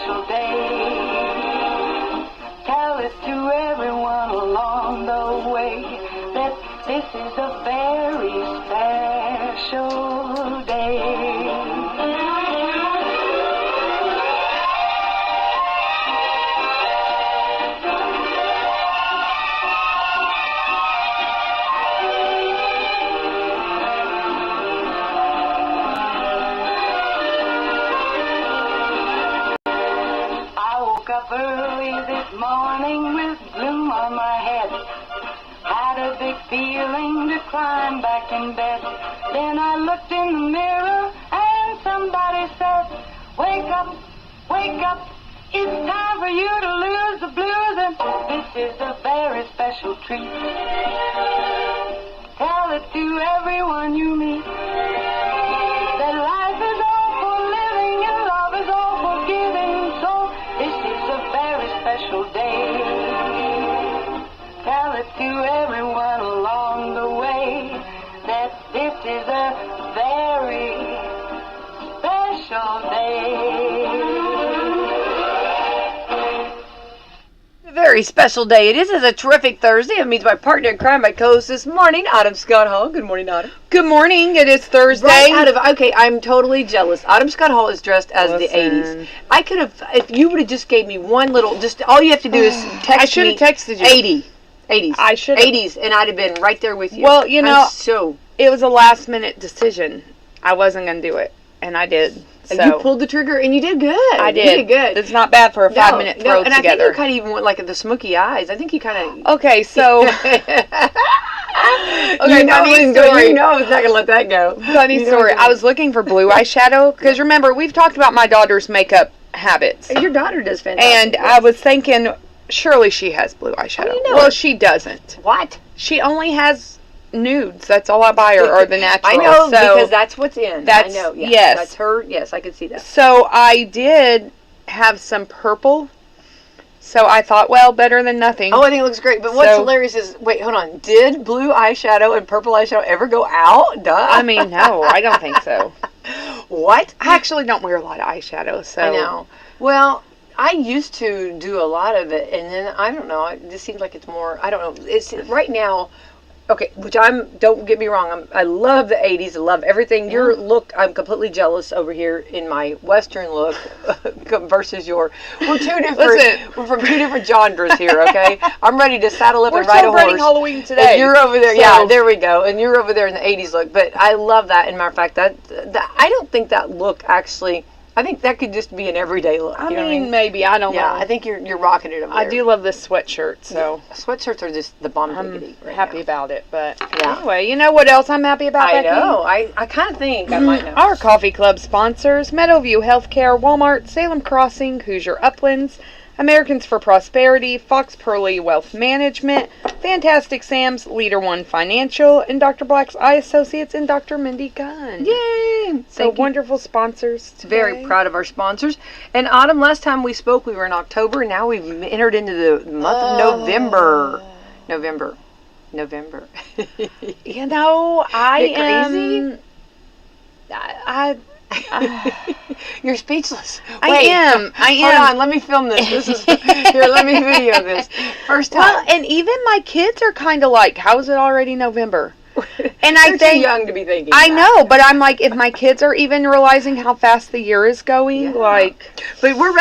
special day. Tell it to everyone along the way that this is a very special day. Up early this morning with gloom on my head. Had a big feeling to climb back in bed. Then I looked in the mirror and somebody said, wake up, it's time for you to lose the blues, and this is a very special treat. Tell it to everyone you meet that life is all for living and love is all for giving, so this is a very special day. Tell it to everyone along the way that this is a very special day. A very special day. It is a terrific Thursday. It means my partner in crime, my co-host this morning, Autumn Scott Hall. Good morning, Autumn. Good morning. It is Thursday. Okay, I'm totally jealous. Autumn Scott Hall is dressed as the 80s. I could have, if you would have just gave me one little, just all you have to do is text me. I should have texted you. 80s. I should 80s, and I'd have been right there with you. Well, you know, it was a last minute decision. I wasn't going to do it, and I did. So. You pulled the trigger, and you did good. I did. You did good. It's not bad for a 5-minute throw and together. I think you kind of even went like the smoky eyes. I think you kind of... Okay, so... Okay, funny story. You know I was not going to let that go. Funny story. I was looking for blue eyeshadow, because remember, we've talked about my daughter's makeup habits. Your daughter does fantastic. And I was thinking, surely she has blue eyeshadow. How do you know well, it? she doesn't. What? She only has nudes. That's all I buy her, or the natural. I know, because that's what's in. I know, yeah. Yes. That's her. Yes, I could see that. So I did have some purple. So I thought, well, better than nothing. Oh, I think it looks great. But what's hilarious is, wait, hold on. Did blue eyeshadow and purple eyeshadow ever go out? Duh. I mean, no, I don't think so. What? I actually don't wear a lot of eyeshadow, so. I know. Well, I used to do a lot of it, and then, I don't know, it just seems like it's more, I don't know. It's right now, okay, which don't get me wrong, I love the 80s, I love everything. Your look, I'm completely jealous over here in my Western look versus we're from two different genres here, okay? I'm ready to saddle up and ride a horse. We're celebrating Halloween today. And you're over there, yeah, there we go. And you're over there in the 80s look, but I love that. And matter of fact, that I don't think that look actually, I think that could just be an everyday look. I mean, maybe. I don't know. Yeah, I think you're rocking it over there. I do love this sweatshirt, so. Yeah. Sweatshirts are just the bomb. I'm happy about it, but anyway, you know what else I'm happy about, I Becky? know. I kind of think I might know. Our coffee club sponsors, Meadowview Healthcare, Walmart, Salem Crossing, Hoosier Uplands, Americans for Prosperity, Fox Pearly Wealth Management, Fantastic Sam's, Leader One Financial, and Dr. Black's Eye Associates, and Dr. Mindy Gunn. Yay! So wonderful sponsors today. Very proud of our sponsors. And Autumn, last time we spoke, we were in October. Now we've entered into the month of November. November. You know, I am... Crazy? You're speechless. I am. Hold on, let me film this. Here, let me video this. First time. Well, and even my kids are kind of like, how is it already November? And They're too young to be thinking. I know, but I'm like, if my kids are even realizing how fast the year is going, like. But you're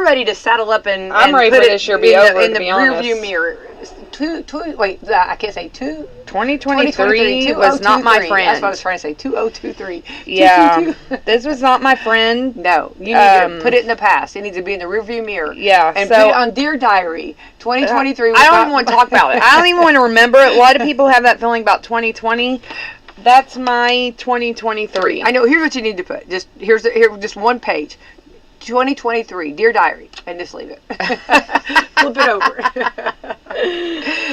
ready to saddle up and. I'm ready for this year to be over. In the rearview mirror. I can't say 2023 was not my friend. That's what I was trying to say. 2023. Yeah, this was not my friend. No, you need to put it in the past. It needs to be in the rearview mirror. Yeah, and put it on Dear Diary. 2023. I don't even want to talk about it. I don't even want to remember it. A lot of people have that feeling about 2020. That's my 2023. I know. Here's what you need to put. Just just one page. 2023, Dear Diary, and just leave it. Flip it over.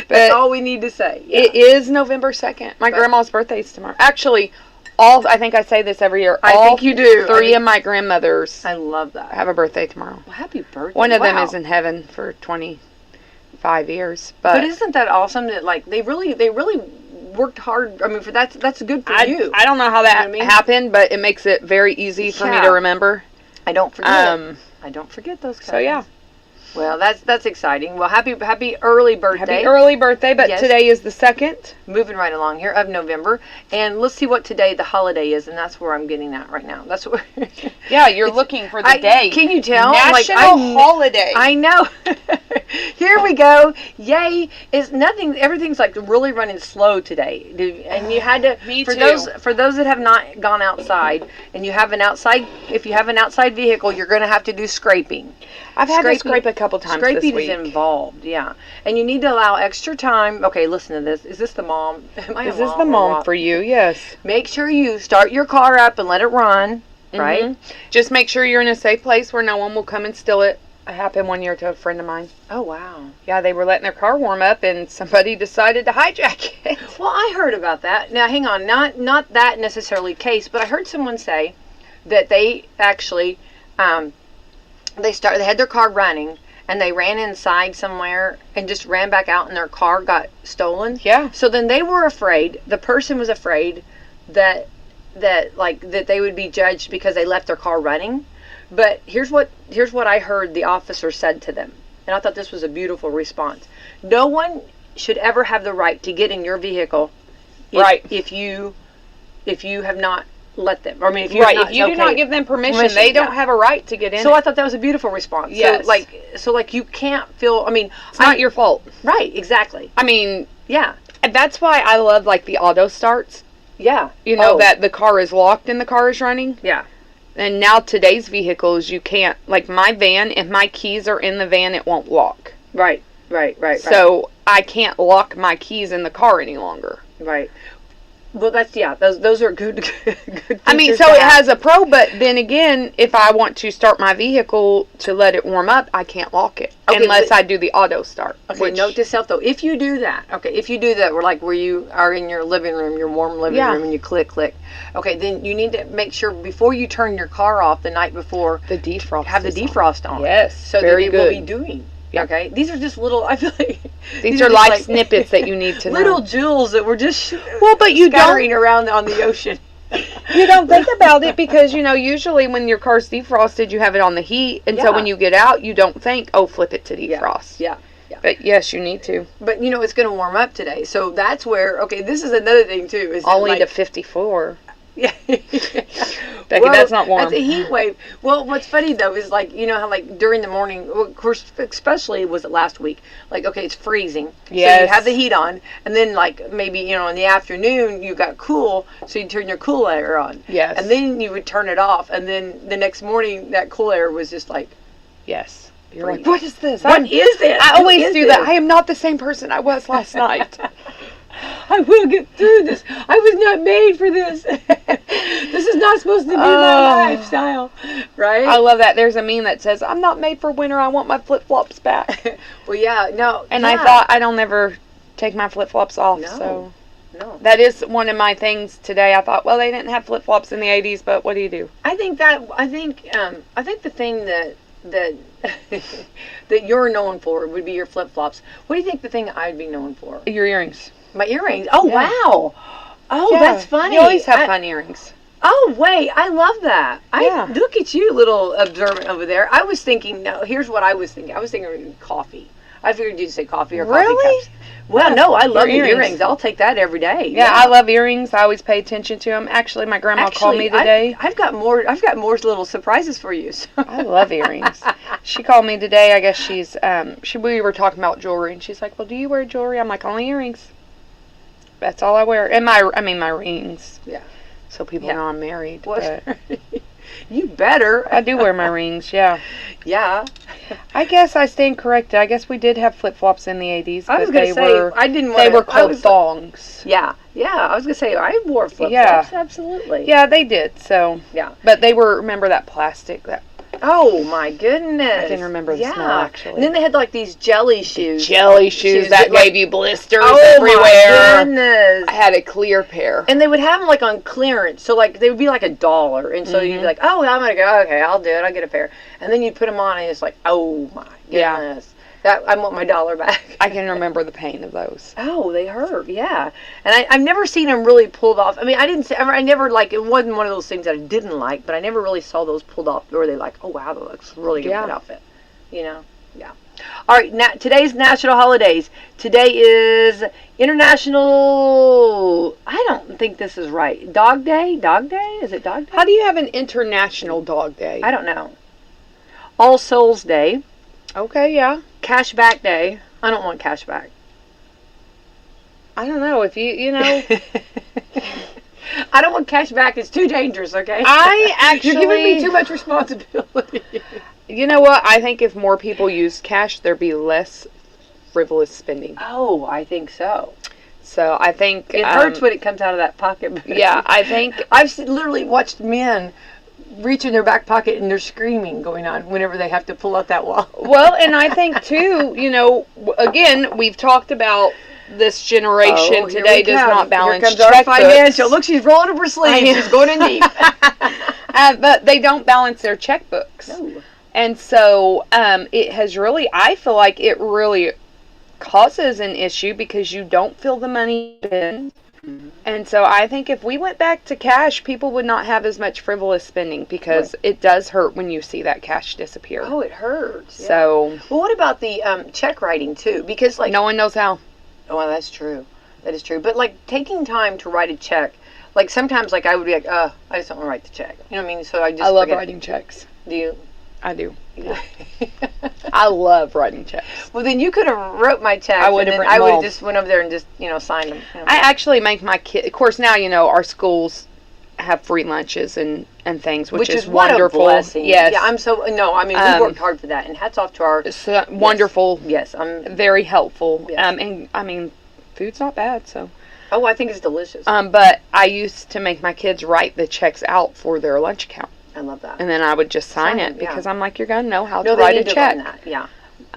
That's all we need to say. Yeah. It is November 2nd. My grandma's birthday is tomorrow. Actually, I think I say this every year. I think you do. Three of my grandmothers. I love that. Have a birthday tomorrow. Well, happy birthday. One of them is in heaven for 25 years. But isn't that awesome that like they really worked hard. I mean, that's good for you. I don't know how that happened, but it makes it very easy for me to remember. I don't forget. I don't forget those. So yeah. Well, that's exciting. Well, happy early birthday. Happy early birthday, but Yes. today is the 2nd. Moving right along here of November, and let's see what today the holiday is, and that's where I'm getting at right now. That's what. Yeah, you're looking for the day. Can you tell? National holiday. I know. Here we go. Yay! It's nothing. Everything's like really running slow today, and you had to. Me for too. For those that have not gone outside, and you have an outside, if you have an outside vehicle, you're going to have to do scraping. I've had to scrape a couple times this Scraping week. is involved, yeah. And you need to allow extra time. Okay, listen to this. Is this the mom? Am I a This is the or mom what? for you, yes. Make sure you start your car up and let it run, right? Mhm. Just make sure you're in a safe place where no one will come and steal it. It happened one year to a friend of mine. Oh, wow. Yeah, they were letting their car warm up and somebody decided to hijack it. Well, I heard about that. Now, hang on. Not that necessarily case, but I heard someone say that they actually, they had their car running, and they ran inside somewhere and just ran back out, and their car got stolen. Yeah. So then they were afraid. The person was afraid that they would be judged because they left their car running. But here's what I heard the officer said to them, and I thought this was a beautiful response. No one should ever have the right to get in your vehicle, if you have not let them. Or, I mean, if you do not give them permission, they don't have a right to get in. So I thought that was a beautiful response. Yes. So you can't feel. I mean, it's not your fault. Right. Exactly. I mean, yeah. And that's why I love like the auto starts. Yeah. You know that the car is locked and the car is running. Yeah. And now today's vehicles, you can't, like my van, if my keys are in the van, it won't lock. Right. So I can't lock my keys in the car any longer. Right. Well, those are good I mean, so it has a pro, but then again, if I want to start my vehicle to let it warm up, I can't lock it unless I do the auto start. Okay, note to self though, if you do that, where you are in your living room, your warm living room, and you click. Okay, then you need to make sure before you turn your car off the night before, the defrost have the defrost on. Yes, so very that it will be doing. Yep. Okay, these are just little. I feel like these are life snippets that you need to know. Little jewels that were just but you scattering around on the ocean. You don't think about it because usually when your car's defrosted, you have it on the heat, and so when you get out, you don't think, flip it to defrost. Yeah. But yes, you need to. But it's going to warm up today, so that's where. Okay, this is another thing too. Is only to 54. Yeah. Becky, that's not warm. That's a heat wave. Well, what's funny though is how during the morning, of course, especially was it last week, it's freezing. Yes. So you have the heat on, and then maybe in the afternoon you got cool, so you turn your cool air on. Yes. And then you would turn it off, and then the next morning that cool air was just yes. You're freezing. like, what is this? What is this? I always do that. I am not the same person I was last night. I will get through this. I was not made for this. This is not supposed to be my lifestyle. Right? I love that. There's a meme that says, I'm not made for winter. I want my flip-flops back. Well, yeah. No. And I thought, I don't ever take my flip-flops off. No. So that is one of my things today. I thought, they didn't have flip-flops in the 80s, but what do you do? I think the thing that that you're known for would be your flip-flops. What do you think the thing I'd be known for? Your earrings. My earrings. Oh, yeah. Wow. Oh, yeah. That's funny. You always have fun earrings. Oh, wait. I love that. Look at you, little observant over there. I was thinking, here's what I was thinking. I was thinking coffee. I figured you'd say coffee or coffee cups. Well, no, I love the earrings. I'll take that every day. Yeah, I love earrings. I always pay attention to them. Actually, my grandma called me today. I've got more little surprises for you. So. I love earrings. She called me today. I guess we were talking about jewelry, and she's like, well, do you wear jewelry? I'm like, only earrings. That's all I wear. And my rings. Yeah. So people know I'm married. What? You better. I do wear my rings, yeah. Yeah. I guess I stand corrected. I guess we did have flip-flops in the 80s. I was going to say, I didn't want They were called thongs. Yeah. I was going to say, I wore flip-flops, absolutely. Yeah, they did, so. Yeah. But they were, remember that plastic, Oh my goodness! I can remember the smell actually. And then they had these jelly shoes. Shoes that gave you blisters Oh everywhere. my goodness! I had a clear pair. And they would have them on clearance, so they would be $1, and so you'd be like, oh, I'm gonna go. Okay, I'll do it. I'll get a pair. And then you'd put them on, and it's like, oh my goodness! I want my dollar back. I can remember the pain of those. Oh, they hurt, yeah. And I've never seen them really pulled off. I mean, I never, like, it wasn't one of those things that I didn't like, but I never really saw those pulled off where they like, oh, wow, that looks really good outfit. You know? Yeah. All right, today's national holidays. Today is International, I don't think this is right. Dog Day? Dog Day? Is it Dog Day? How do you have an International Dog Day? I don't know. All Souls Day. Okay, yeah. Cash Back Day. I don't want cash back. I don't know if you know. I don't want cash back. It's too dangerous, okay? You're giving me too much responsibility. You know what? I think if more people used cash, there'd be less frivolous spending. Oh, I think so. So I think it hurts when it comes out of that pocket. Yeah, I think I've literally watched men reach in their back pocket and there's screaming going on whenever they have to pull out that wallet. Well, and I think too, you know, again, we've talked about this generation today does not balance checkbooks. Here comes our financial. Look, she's rolling up her sleeves. She's going in deep. But they don't balance their checkbooks. No. And so it has really, I feel like it really causes an issue because you don't feel the money in. Mm-hmm. And so I think if we went back to cash, people would not have as much frivolous spending because it does hurt when you see that cash disappear. Oh, it hurts. Yeah. So, well, what about the check writing too? Because like no one knows how. Oh, well, that's true. That is true. But like taking time to write a check, like sometimes like I would be like, I just don't want to write the check. You know what I mean? So I love writing checks. Do you? I do. Yeah. I love writing checks. Well, then you could have wrote my checks. I would have. I would have just went over there and just signed them. You know? I actually make my kid. Of course, now our schools have free lunches and things, which is wonderful. What a blessing. Yes. Yeah, I'm so I mean, we worked hard for that, and hats off to our. It's wonderful. Yes, I'm very helpful. Yes. And I mean, food's not bad, so. Oh, I think it's delicious. But I used to make my kids write the checks out for their lunch account. I love that. And then I would just sign it because I'm like, you're going to know how to write a check. That. Yeah.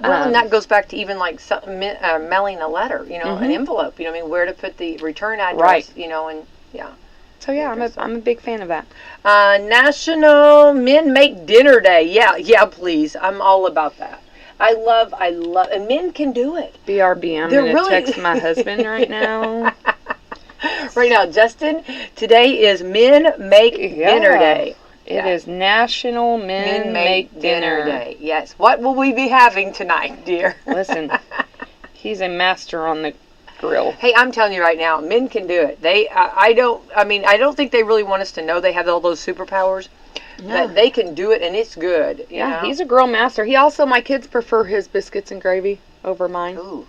Well, and that goes back to even like mailing a letter, an envelope, I mean, where to put the return address, right. And yeah. So yeah, I'm a big fan of that. National Men Make Dinner Day. Yeah, please. I'm all about that. I love, and men can do it. BRB, I'm going to text my husband right now. Right now, Justin, today is Men Make Dinner Day. It is National Men Make Dinner Day. Yes. What will we be having tonight, dear? Listen, he's a master on the grill. Hey, I'm telling you right now, men can do it. I don't think they really want us to know they have all those superpowers. No. But they can do it, and it's good. You know? He's a grill master. My kids prefer his biscuits and gravy over mine. Ooh.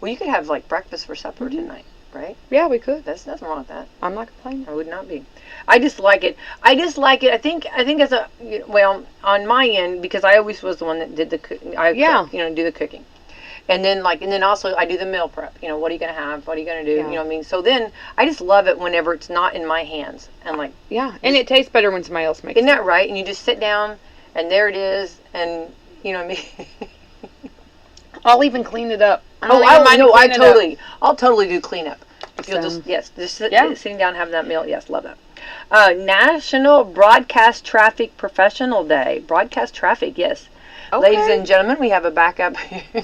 Well, you could have like breakfast for supper tonight, right? Yeah, we could. There's nothing wrong with that. I'm not complaining. I would not be. I just like it. I think as on my end, because I always was the one that did the do the cooking. And then also I do the meal prep. What are you going to have? What are you going to do? Yeah. You know what I mean? So then I just love it whenever it's not in my hands. And like, yeah, and it tastes better when somebody else makes it. Isn't that right? And you just sit down and there it is, and you know what I mean? I'll even clean it up. I'll totally do cleanup. If you'll just sitting down having that meal. Yes, love that. National Broadcast Traffic Professional Day. Broadcast traffic, yes. Okay. Ladies and gentlemen, we have a backup here.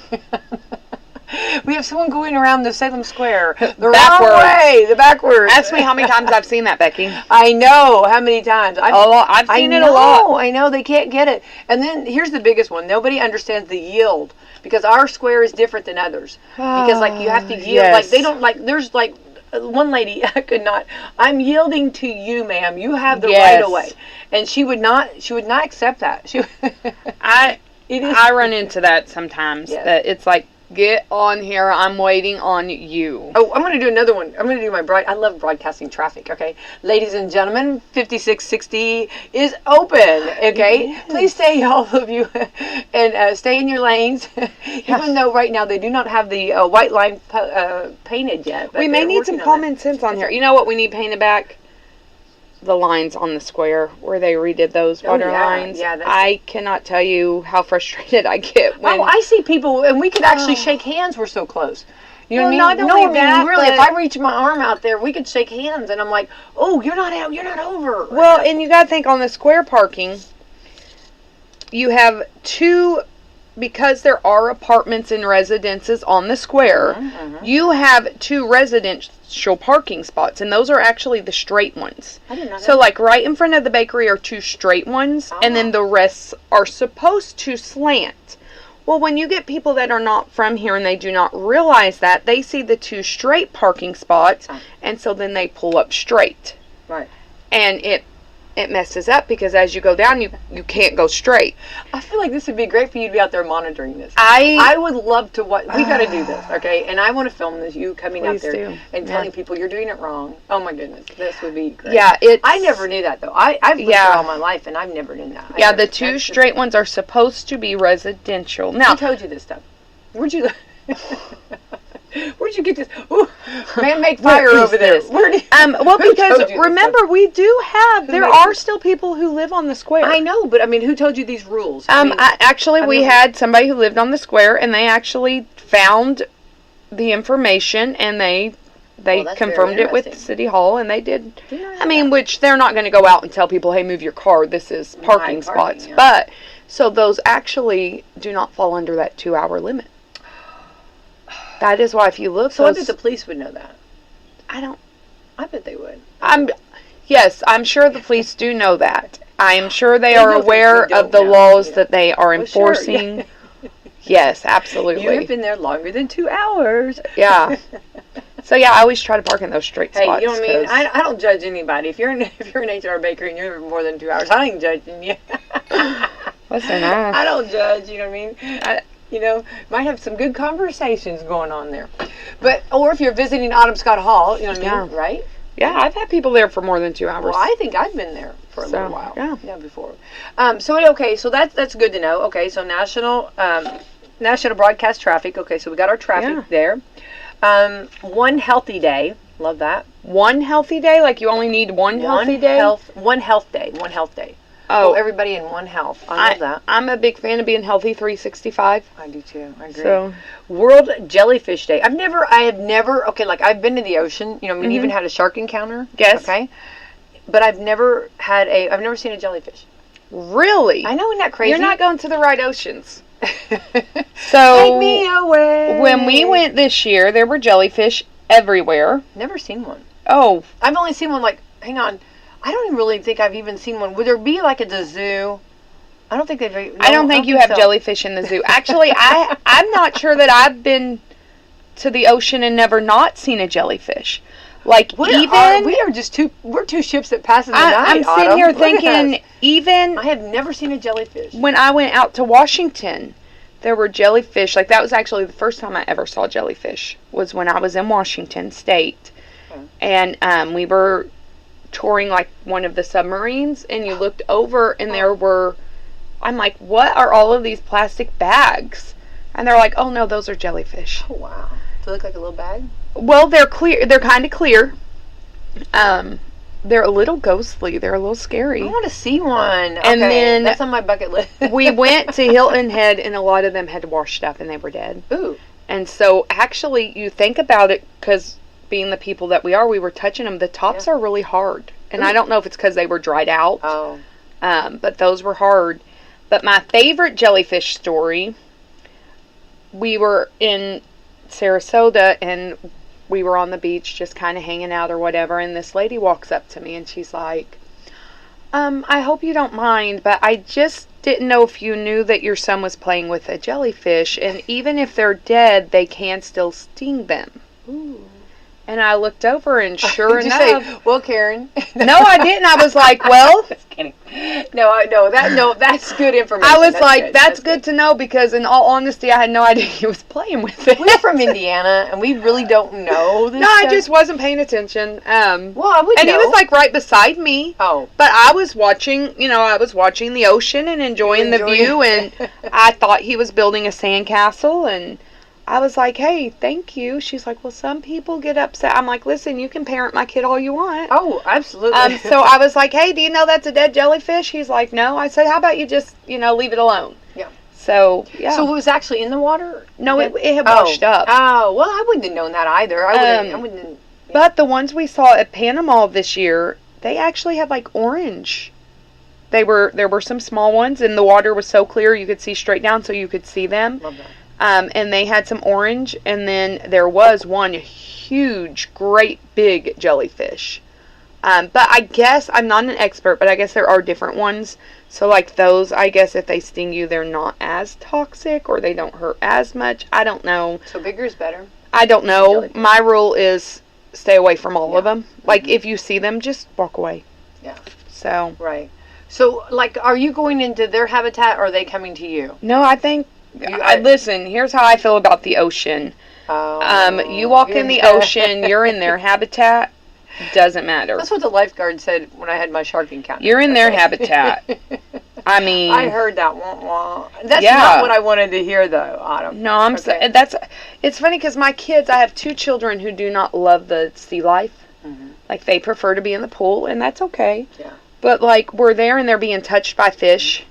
We have someone going around the Salem Square the wrong way, the backwards. Ask me how many times I've seen that, Becky. I know how many times. I've seen it a lot. I know they can't get it. And then here's the biggest one. Nobody understands the yield because our square is different than others. Because you have to yield. Yes. Like they don't there's one lady I could not. I'm yielding to you, ma'am. You have the right of way, and she would not accept that. I run into that sometimes. Yes. That it's like, get on here. I'm waiting on you. Oh, I'm going to do another one. I'm going to do I love broadcasting traffic, okay? Ladies and gentlemen, 5660 is open, okay? Yes. Please stay, all of you, and stay in your lanes. Even though right now they do not have the white line painted yet. We may need some common sense on here. You know what we need painted back? The lines on the square where they redid those water lines. Yeah, I cannot tell you how frustrated I get when I see people, and we could actually shake hands. We're so close. You know what I mean? Not only that, really, if I reach my arm out there, we could shake hands, and I'm like, oh, you're not out, you're not over. Well, and you got to think on the square parking, you have two because there are apartments and residences on the square, you have 2 residential parking spots, and those are actually the straight ones. I didn't know So, that. like, right in front of the bakery are 2 straight ones, and then the rest are supposed to slant. Well, when you get people that are not from here and they do not realize that, they see the 2 straight parking spots, and so then they pull up straight. Right. And it messes up because as you go down, you can't go straight. I feel like this would be great for you to be out there monitoring this. I I would love to watch. We got to do this, okay? And I want to film this. You coming out Please there do. and telling people you're doing it wrong. Oh my goodness, this would be great. Yeah, I never knew that though. I've lived here all my life and I've never known that. Yeah, the 2 straight ones are supposed to be residential. Now, Who told you this stuff? Where'd you get this? Ooh, man, make fire What is over there. this? Where did, well, who because told you this remember, we do have, there made are this? still people who live on the square. I know, but I mean, who told you these rules? I mean, Actually, we never- had somebody who lived on the square, and they actually found the information, and they Well, that's confirmed very it with interesting. City Hall, and they did. Didn't I know I mean, that? which they're not going to go out and tell people, hey, move your car, this is parking spots. yeah. But, so those actually do not fall under that 2-hour limit. That is why if you look, So I those, bet the police would know that. I don't, I bet they would. yes, I'm sure the police do know that. I am sure they They are know things aware we of don't the know, laws you know. that they are Well, sure, enforcing. Yes, absolutely. You have been there longer than 2 hours. Yeah. So yeah, I always try to park in those straight Hey, spots. you know what I mean? 'cause- I don't judge anybody. If you're an HR bakery and you're there for more than 2 hours, I ain't judging you. Listen, I don't judge. You know what I mean? Might have some good conversations going on there. But or if you're visiting Autumn Scott Hall, you know what I mean, Yeah. right? yeah, I've had people there for more than 2 hours. Well, I think I've been there for a So, little while. yeah. Before. So that's good to know. Okay, so national broadcast traffic. Okay, so we got our traffic there. One healthy day. Love that. One healthy day, like you only need one healthy day. One health day. One health day. Oh, Everybody in one health. I love that. I'm a big fan of being healthy 365. I do too. I agree. So, World Jellyfish Day. I have never, okay, like I've been to the ocean, you know, I mean, even had a shark encounter. Yes. Okay. But I've never seen a jellyfish. really? I know, isn't that crazy? You're not going to the right oceans. Take So, me away. when we went this year, there were jellyfish everywhere. Never seen one. Oh, I've only seen one, like, hang on. I don't even really think I've even seen one. Would there be like at the zoo? I don't think they've. No, I don't think you have so. jellyfish in the zoo. Actually, I'm not sure that I've been to the ocean and never not seen a jellyfish. Like We are just we're two ships that pass in the night. I'm sitting Autumn. here Look at thinking, us. even I have never seen a jellyfish. when I went out to Washington, there were jellyfish. Like that was actually the first time I ever saw jellyfish was when I was in Washington State, and we were touring like one of the submarines, and you looked over and there were. I'm like, what are all of these plastic bags? And they're like, oh no, those are jellyfish. Oh wow! Do they look like a little bag? Well, they're clear. They're kind of clear. They're a little ghostly. They're a little scary. I want to see one. And Okay, then that's on my bucket list. We went to Hilton Head, and a lot of them had washed up, and they were dead. Ooh. And so, actually, you think about it, because being the people that we are, we were touching them. The tops are really hard. And I don't know if it's because they were dried out. Oh. But those were hard. But my favorite jellyfish story, we were in Sarasota, and we were on the beach just kind of hanging out or whatever, and this lady walks up to me, and she's like, I hope you don't mind, but I just didn't know if you knew that your son was playing with a jellyfish, and even if they're dead, they can still sting them. Ooh. And I looked over, and sure Did enough... you say, well, Karen? No, I didn't. I was like, well... Just kidding. No, that's good information. I was like, that's good to know, because in all honesty, I had no idea he was playing with it. We're from Indiana, and we really don't know this No, I stuff. just wasn't paying attention. Well, I would And know. he was like right beside me. Oh. But I was watching the ocean and enjoying the view, and I thought he was building a sandcastle, and I was like, hey, thank you. She's like, well, some people get upset. I'm like, listen, you can parent my kid all you want. Oh, absolutely. So I was like, hey, do you know that's a dead jellyfish? He's like, no. I said, how about you just, leave it alone? Yeah. So, yeah. So it was actually in the water? No, it had washed up. Oh, well, I wouldn't have known that either. I wouldn't. But the ones we saw at Panama this year, they actually had like orange There were some small ones, and the water was so clear you could see straight down, so you could see them. Love that. And they had some orange, and then there was one huge, great big jellyfish. But I guess, I'm not an expert, but I guess there are different ones. So like those, I guess if they sting you, they're not as toxic, or they don't hurt as much. I don't know. So bigger is better? I don't know. Jellyfish. My rule is stay away from all of them. Like, Mm-hmm. if you see them, just walk away. Yeah. So. Right. So, like, are you going into their habitat, or are they coming to you? No, I think, listen, here's how I feel about the ocean. You walk in the ocean, you're in their habitat, doesn't matter. That's what the lifeguard said when I had my shark encounter. You're in their habitat. I mean, I heard that. Wah, wah. That's Yeah. not what I wanted to hear, though, Autumn. no, I'm Okay. it's funny because my kids, I have 2 children who do not love the sea life. Mhm. Like, they prefer to be in the pool, and that's okay. Yeah. But, like, we're there and they're being touched by fish.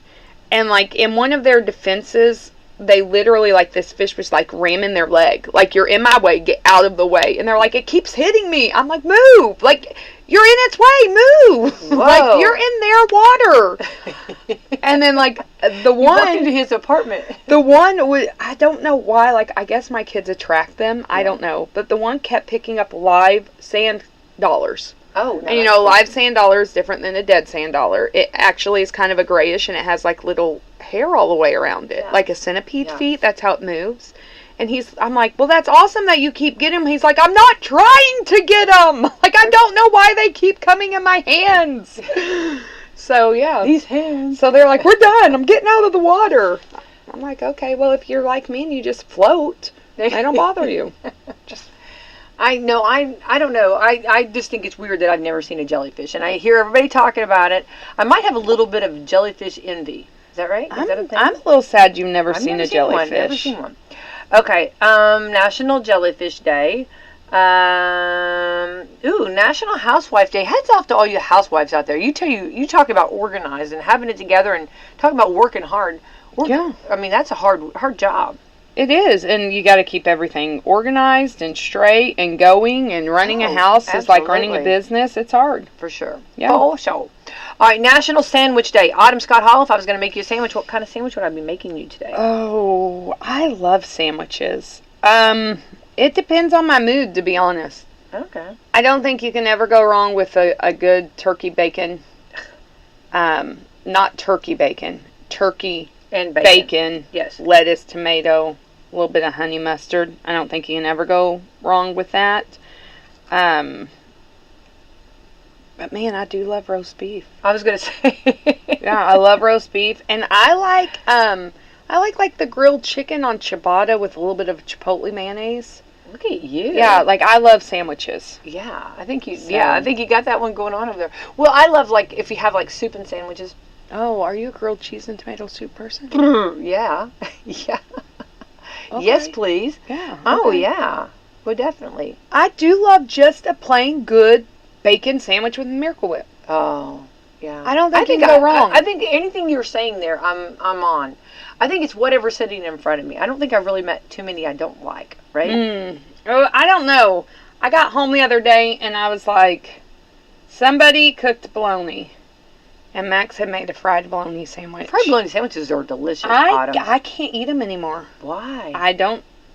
And, like, in one of their defenses, they literally, like, this fish was, like, ramming their leg. Like, you're in my way, get out of the way. And they're like, it keeps hitting me. I'm like, move. Like, you're in its way, move. Whoa. Like, you're in their water. And then, like, the You walked into one, his apartment. I don't know why, like, I guess my kids attract them. I don't know. But the one kept picking up live sand dollars. Oh, And you know, live sand dollar is different than a dead sand dollar. It actually is kind of a grayish, and it has like little hair all the way around it, Yeah. like a centipede Yeah. feet. That's how it moves. And I'm like, well, that's awesome that you keep getting them. He's like, I'm not trying to get them. Like, I don't know why they keep coming in my hands. So yeah, These hands. so they're like, we're done. I'm getting out of the water. I'm like, okay, well, if you're like me and you just float, they don't bother you. I know. I don't know. I just think it's weird that I've never seen a jellyfish, and I hear everybody talking about it. I might have a little bit of jellyfish envy. Is that right? Is that a thing? I'm a little sad you've never I've seen never a seen one. jellyfish. Never seen one. Okay. National Jellyfish Day. National Housewife Day. Heads off to all you housewives out there. You talk about organized and having it together, and talk about working hard. Yeah. I mean, that's a hard job. It is, and you got to keep everything organized and straight and going, and running a house is like running a absolutely. business. It's hard. For sure. Yeah. For sure. All right, National Sandwich Day. Autumn Scott Hall, if I was going to make you a sandwich, what kind of sandwich would I be making you today? Oh, I love sandwiches. It depends on my mood, to be honest. Okay. I don't think you can ever go wrong with a good turkey bacon. Not turkey bacon. Turkey And bacon. Yes. Lettuce, tomato, a little bit of honey mustard. I don't think you can ever go wrong with that. But man, I do love roast beef. I was going to say. Yeah, I love roast beef, and I like the grilled chicken on ciabatta with a little bit of chipotle mayonnaise. Look at you. Yeah, like I love sandwiches. Yeah, I think you. So- Yeah, I think you got that one going on over there. Well, I love like if you have like soup and sandwiches. Oh, are you a grilled cheese and tomato soup person? Yeah, yeah. Okay. Yes, please. Yeah. Oh okay. yeah. Well, definitely. I do love just a plain good bacon sandwich with Miracle Whip. Oh yeah. I don't think you can go wrong. I think anything you're saying there, I'm on. I think it's whatever's sitting in front of me. I don't think I've really met too many I don't like. Right? Oh, I don't know. I got home the other day and I was like, somebody cooked bologna. And Max had made a fried bologna sandwich. Fried bologna sandwiches are delicious. Autumn. I can't eat them anymore. Why?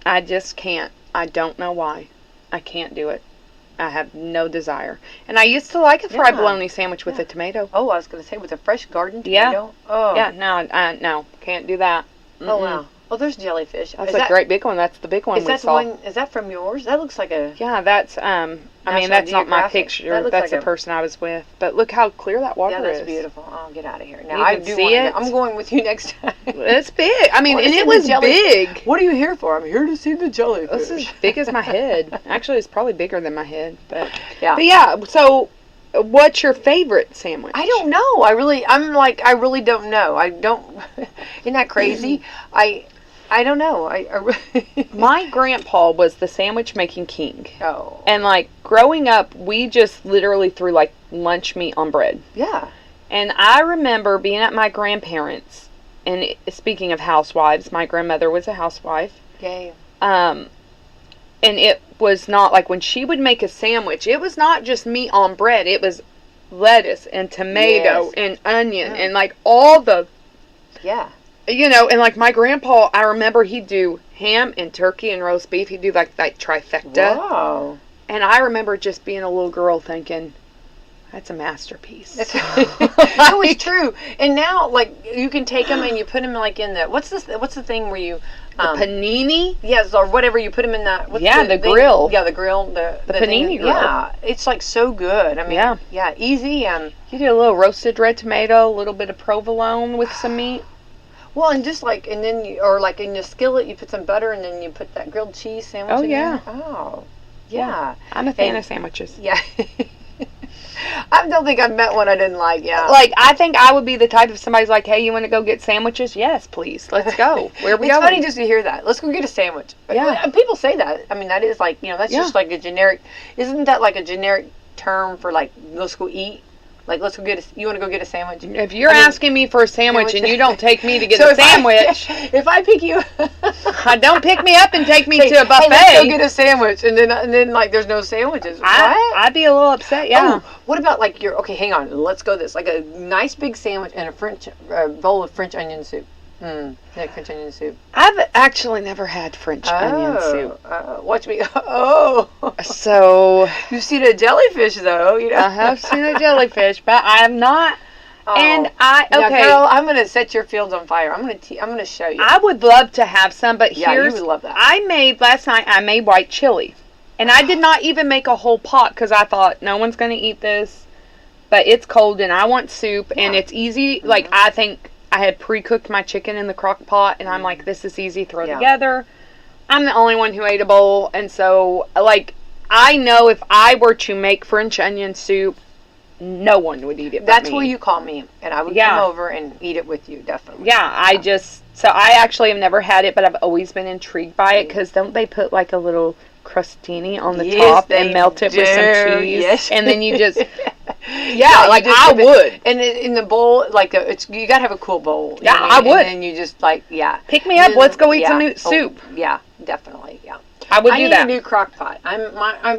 I just can't. I don't know why. I can't do it. I have no desire. And I used to like a fried Yeah. bologna sandwich with a tomato. Oh, I was going to say with a fresh garden Yeah. tomato. Oh. Yeah, no, can't do that. Oh wow. Oh, there's jellyfish. That's a great big one. That's the big one Is we that the saw. one? Is that from yours? That looks like a. Yeah, that's I mean, National that's not my Geographic. picture. That looks That's like the a- person I was with. But look how clear that water Yeah, that's is. beautiful. Oh, get out of here. Now You I can do see want to- it. I'm going with you next time. It's big. I mean, Well, and it's it in the was jelly- big. What are you here for? I'm here to see the jellyfish. This is big as my head. Actually, it's probably bigger than my head. But Yeah. But yeah. So, what's your favorite sandwich? I don't know. I really don't know. I don't. Isn't that crazy? I don't know. My grandpa was the sandwich making king. Oh. And like growing up, we just literally threw like lunch meat on bread. Yeah. And I remember being at my grandparents', and speaking of housewives, my grandmother was a housewife. Yay. And it was not like when she would make a sandwich, it was not just meat on bread. It was lettuce and tomato Yes. and onion and like all the, Yeah. you know, and like my grandpa, I remember he'd do ham and turkey and roast beef. He'd do like that trifecta. Wow. And I remember just being a little girl thinking, that's a masterpiece. It was true. And now, like, you can take them and you put them like in the what's the thing where you Panini? yes, or whatever you put them in that. What's Yeah, the thing? grill. Yeah, the grill. The panini thing. grill. Yeah, it's like so good. I mean, yeah, easy and You do a little roasted red tomato, a little bit of provolone with some meat. well, and just like and then you, or like in the skillet you put some butter and then you put that grilled cheese sandwich. Oh, in yeah. There. Oh, yeah. I'm a fan And- of sandwiches. Yeah. I don't think I've met one I didn't like. Yeah. Like, I think I would be the type if somebody's like, hey, you want to go get sandwiches? Yes, please. Let's go. Where are we It's going? funny just to hear that. Let's go get a sandwich. Yeah. And people say that. I mean, that is like, that's Yeah. just like a generic, isn't that like a generic term for like, let's go eat? Like, let's go get you want to go get a sandwich? If you're asking me for a sandwich and you don't take me to get So a if I- sandwich, if I pick you, don't pick me up and take me Hey, to a buffet. Hey, let's go get a sandwich, and then like there's no sandwiches. What? I'd be a little upset, yeah. Oh, what about like okay, hang on, let's go this like a nice big sandwich and a bowl of French onion soup. Like French onion soup. I've actually never had French onion soup. Watch me. Oh, So, you've seen a jellyfish though, I have seen a jellyfish, but I have not. Oh. And Now, okay, girl, I'm gonna set your fields on fire. I'm gonna show you. I would love to have some, but Yeah, you here's, would love that. last night I made white chili. And I did not even make a whole pot because I thought, no one's going to eat this. But it's cold and I want soup and it's easy. Like, I think I had pre-cooked my chicken in the crock pot and I'm like, this is easy, throw together. I'm the only one who ate a bowl. And so, like, I know if I were to make French onion soup, no one would eat it but That's me. where you call me, and I would come over and eat it with you, definitely. Yeah, so I actually have never had it, but I've always been intrigued by it because don't they put like a little crostini on the top and melt it with some cheese? Yes. And then you just, Yeah, like you just I dip it- would. And in the bowl, like you gotta have a cool bowl. Yeah, know what I mean? would. And then you just like pick me up, let's go eat some yeah. soup. Oh, yeah, definitely. Yeah. I would I do need that. a new crock pot. I'm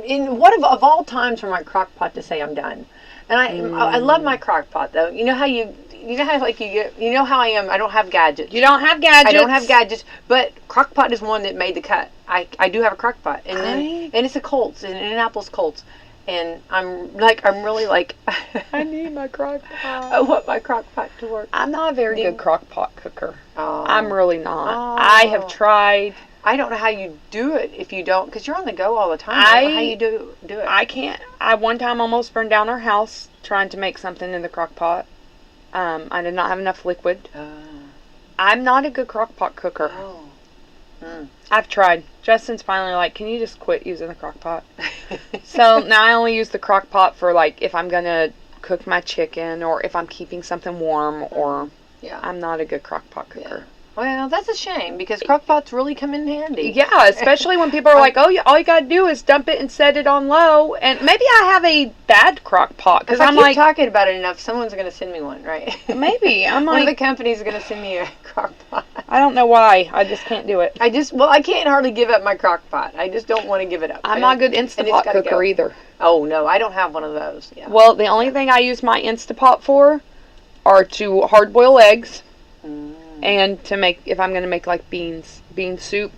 in what of all times for my crock pot to say I'm done. And I love my crock pot though. You know how like you get, you know how I am. I don't have gadgets. You don't have gadgets. I don't have gadgets, but crock pot is one that made the cut. I do have a crock pot, and then and it's a Colts, an Indianapolis Colts, and I'm really like I need my crock pot. I want my crock pot to work. I'm not a very good crock pot cooker. Oh. I'm really not. Oh. I have tried. I don't know how you do it if you don't, because you're on the go all the time. I don't know how you do it. I can't. I one time almost burned down our house trying to make something in the crock pot. I did not have enough liquid. I'm not a good crock pot cooker. I've tried. Justin's finally like, can you just quit using the crock pot? So now I only use the crock pot for like if I'm going to cook my chicken or if I'm keeping something warm or I'm not a good crock pot cooker. Well, that's a shame because crock pots really come in handy. Yeah, especially when people are like, "Oh, all you gotta do is dump it and set it on low." And maybe I have a bad crock pot because If I I'm keep like, talking about it enough, someone's going to send me one, right? maybe I'm One of the like, companies is going to send me a crock pot. I don't know why. I just can't do it. I can't hardly give up my crock pot. I just don't want to give it up. I'm not a good Instapot gotta cooker go. either. Oh no, I don't have one of those. Yeah. Well, the only thing I use my Instapot for are to hard boil eggs. And to make, if I'm going to make like bean soup,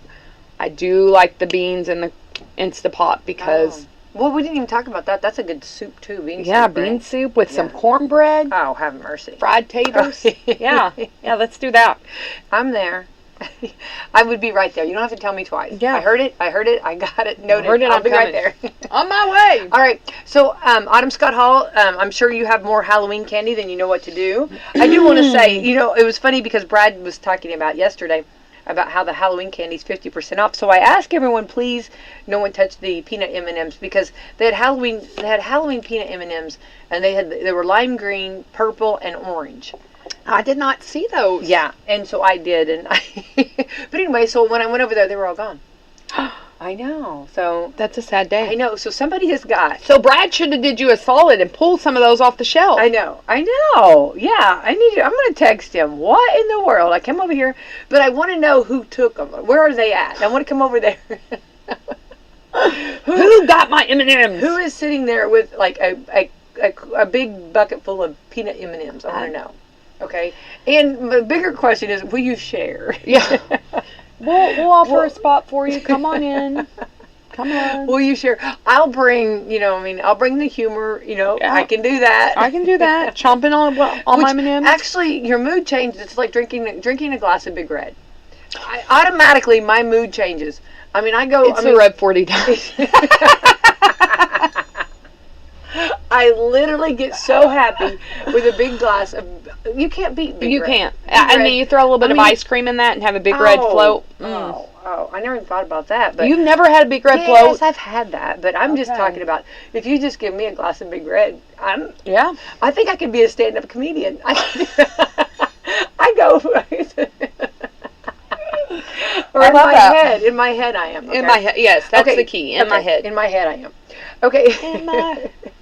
I do like the beans in the Instapot because... Well, we didn't even talk about that. That's a good soup too, bean soup. Yeah, bean soup with some cornbread, Oh, have mercy. fried taters. Yeah, let's do that. I'm there. I would be right there. You don't have to tell me twice. Yeah. I heard it. I got it. Noted. heard it, I'll I'm be right coming. there. On my way. All right. So, Autumn Scott Hall, I'm sure you have more Halloween candy than you know what to do. I do want to say, it was funny because Brad was talking about yesterday about how the Halloween candy is 50% off. So I asked everyone, please, no one touch the peanut M&Ms because they had Halloween peanut M&Ms and they were lime green, purple, and orange. I did not see those. Yeah, and so I did, and but anyway, so when I went over there, they were all gone. I know. So That's a sad day. I know. So somebody has got. So Brad should have did you a solid and pulled some of those off the shelf. I know. Yeah, I'm going to text him. What in the world? I came over here, but I want to know who took them. Where are they at? I want to come over there. Who got my M&Ms? Who is sitting there with like a a big bucket full of peanut M&Ms. I want to know. Okay. And the bigger question is, will you share? Yeah. We'll offer a spot for you. Come on in. Come on. Will you share? I'll bring, I'll bring the humor, Yeah. I can do that. I can do that. Chomping on my M&Ms. Actually, your mood changes. It's like drinking a glass of Big Red. Automatically, my mood changes. It's the Red 49. I literally get so happy with a big glass of. You can't beat Big Red. You can't. You throw a little bit of ice cream in that and have a Big Red float. I never even thought about that. But you've never had a Big Red float? Yes, I've had that, but I'm just talking about if you just give me a glass of Big Red, I think I could be a stand-up comedian. I go. Or in my head. In my head, I am. Okay? In my head, yes, that's the key. In my head. In my head, I am. Okay.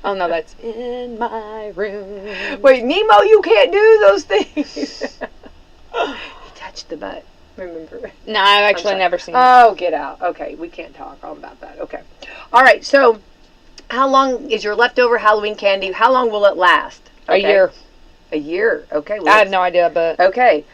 Oh no, that's in my room. Wait, Nemo, you can't do those things. He touched the butt. Remember? No, I've actually never seen it. Oh, get out. Okay, we can't talk all about that. Okay. All right. So, how long is your leftover Halloween candy? How long will it last? Okay. A year. A year. Okay. Well, I have no idea, but okay.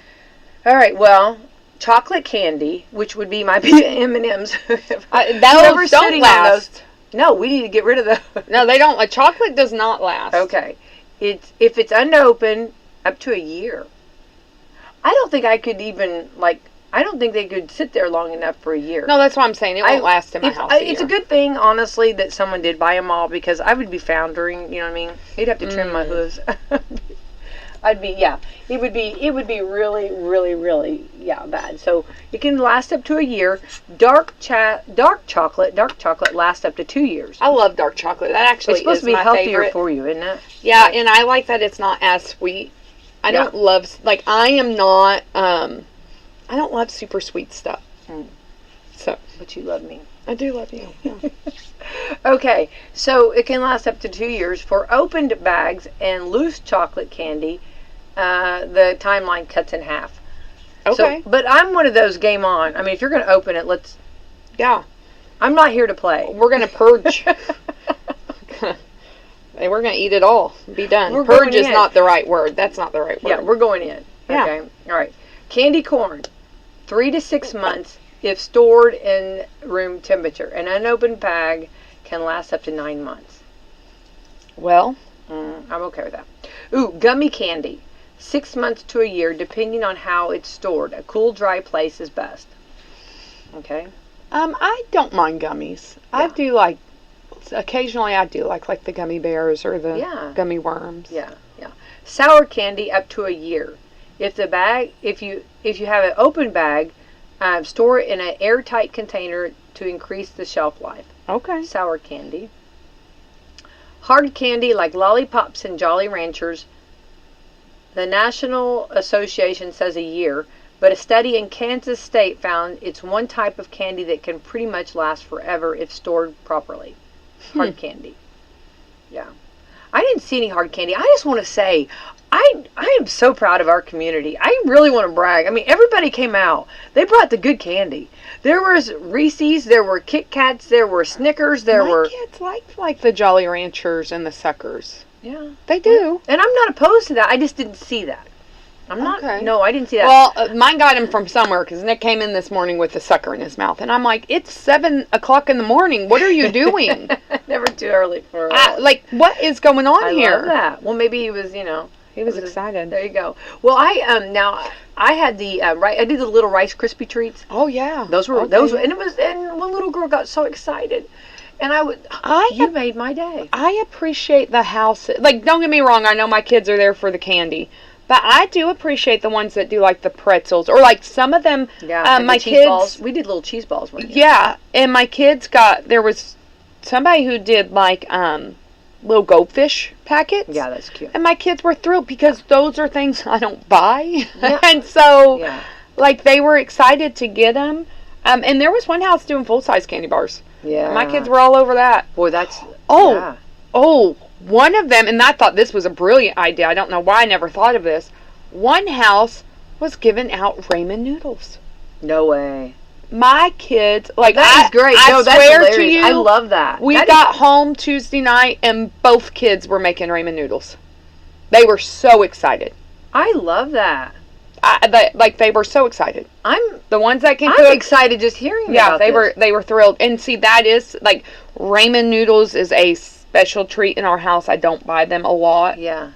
All right. Well. Chocolate candy, which would be my M&Ms. Those don't last. No, we need to get rid of those. No, they don't. Chocolate does not last. Okay. If it's unopened, up to a year. I don't think I could even, I don't think they could sit there long enough for a year. No, that's what I'm saying. It won't last in my house a year. It's a good thing, honestly, that someone did buy them all, because I would be foundering, you know what I mean? You'd have to trim my hooves. It would be really, really, really, bad. So it can last up to a year. Dark chocolate lasts up to 2 years. I love dark chocolate. That actually it's supposed is to be my healthier favorite. For you, isn't it? Yeah, and I like that it's not as sweet. I don't love, I am not, I don't love super sweet stuff. So, but you love me. I do love you. Yeah. Okay, so it can last up to 2 years. For opened bags and loose chocolate candy, the timeline cuts in half. Okay. So, but I'm one of those game on. If you're going to open it, let's... Yeah. I'm not here to play. We're going to purge. We're going to eat it all. Be done. Purge is not the right word. That's not the right word. Yeah, we're going in. Yeah. Okay. All right. Candy corn, 3 to 6 months if stored in room temperature. An unopened bag can last up to 9 months. Well, I'm okay with that. Ooh, gummy candy, 6 months to a year, depending on how it's stored. A cool, dry place is best. Okay. I don't mind gummies. Yeah. I do occasionally I do like the gummy bears or the gummy worms. Yeah. Sour candy up to a year. If you have an open bag, store it in an airtight container to increase the shelf life. Okay. Sour candy. Hard candy like lollipops and Jolly Ranchers. The National Association says a year, but a study in Kansas State found it's one type of candy that can pretty much last forever if stored properly. Hard candy. Yeah. I didn't see any hard candy. I just want to say, I am so proud of our community. I really want to brag. Everybody came out. They brought the good candy. There was Reese's, there were Kit Kats, there were Snickers, My kids like the Jolly Ranchers and the Suckers. Yeah. They do. And I'm not opposed to that. I just didn't see that. No, I didn't see that. Well, mine got him from somewhere because Nick came in this morning with a sucker in his mouth. And I'm like, it's 7 o'clock in the morning. What are you doing? Never too early for what is going on here? I love that. Well, maybe he was, He was excited. There you go. Well, I had the I did the little Rice Krispie treats. Oh yeah, those were, and one little girl got so excited, and you made my day. I appreciate the house. Don't get me wrong. I know my kids are there for the candy, but I do appreciate the ones that do the pretzels or some of them. Yeah, my kids. Balls. We did little cheese balls one year. Yeah, and my kids there was somebody who did little goldfish packets. Yeah, that's cute. And my kids were thrilled because those are things I don't buy. Yeah. And so, they were excited to get them. And there was one house doing full-size candy bars. Yeah. And my kids were all over that. Boy, that's... one of them, and I thought this was a brilliant idea. I don't know why I never thought of this. One house was giving out ramen noodles. No way. My kids, like, That is great. I No, that's swear hilarious. to you, I love that. We That got home Tuesday night and both kids were making ramen noodles. They were so excited. I love that. They were so excited. I'm The ones that can I'm cook. excited just hearing Yeah, about this. they were thrilled. And see, that is like ramen noodles is a special treat in our house. I don't buy them a lot. Yeah.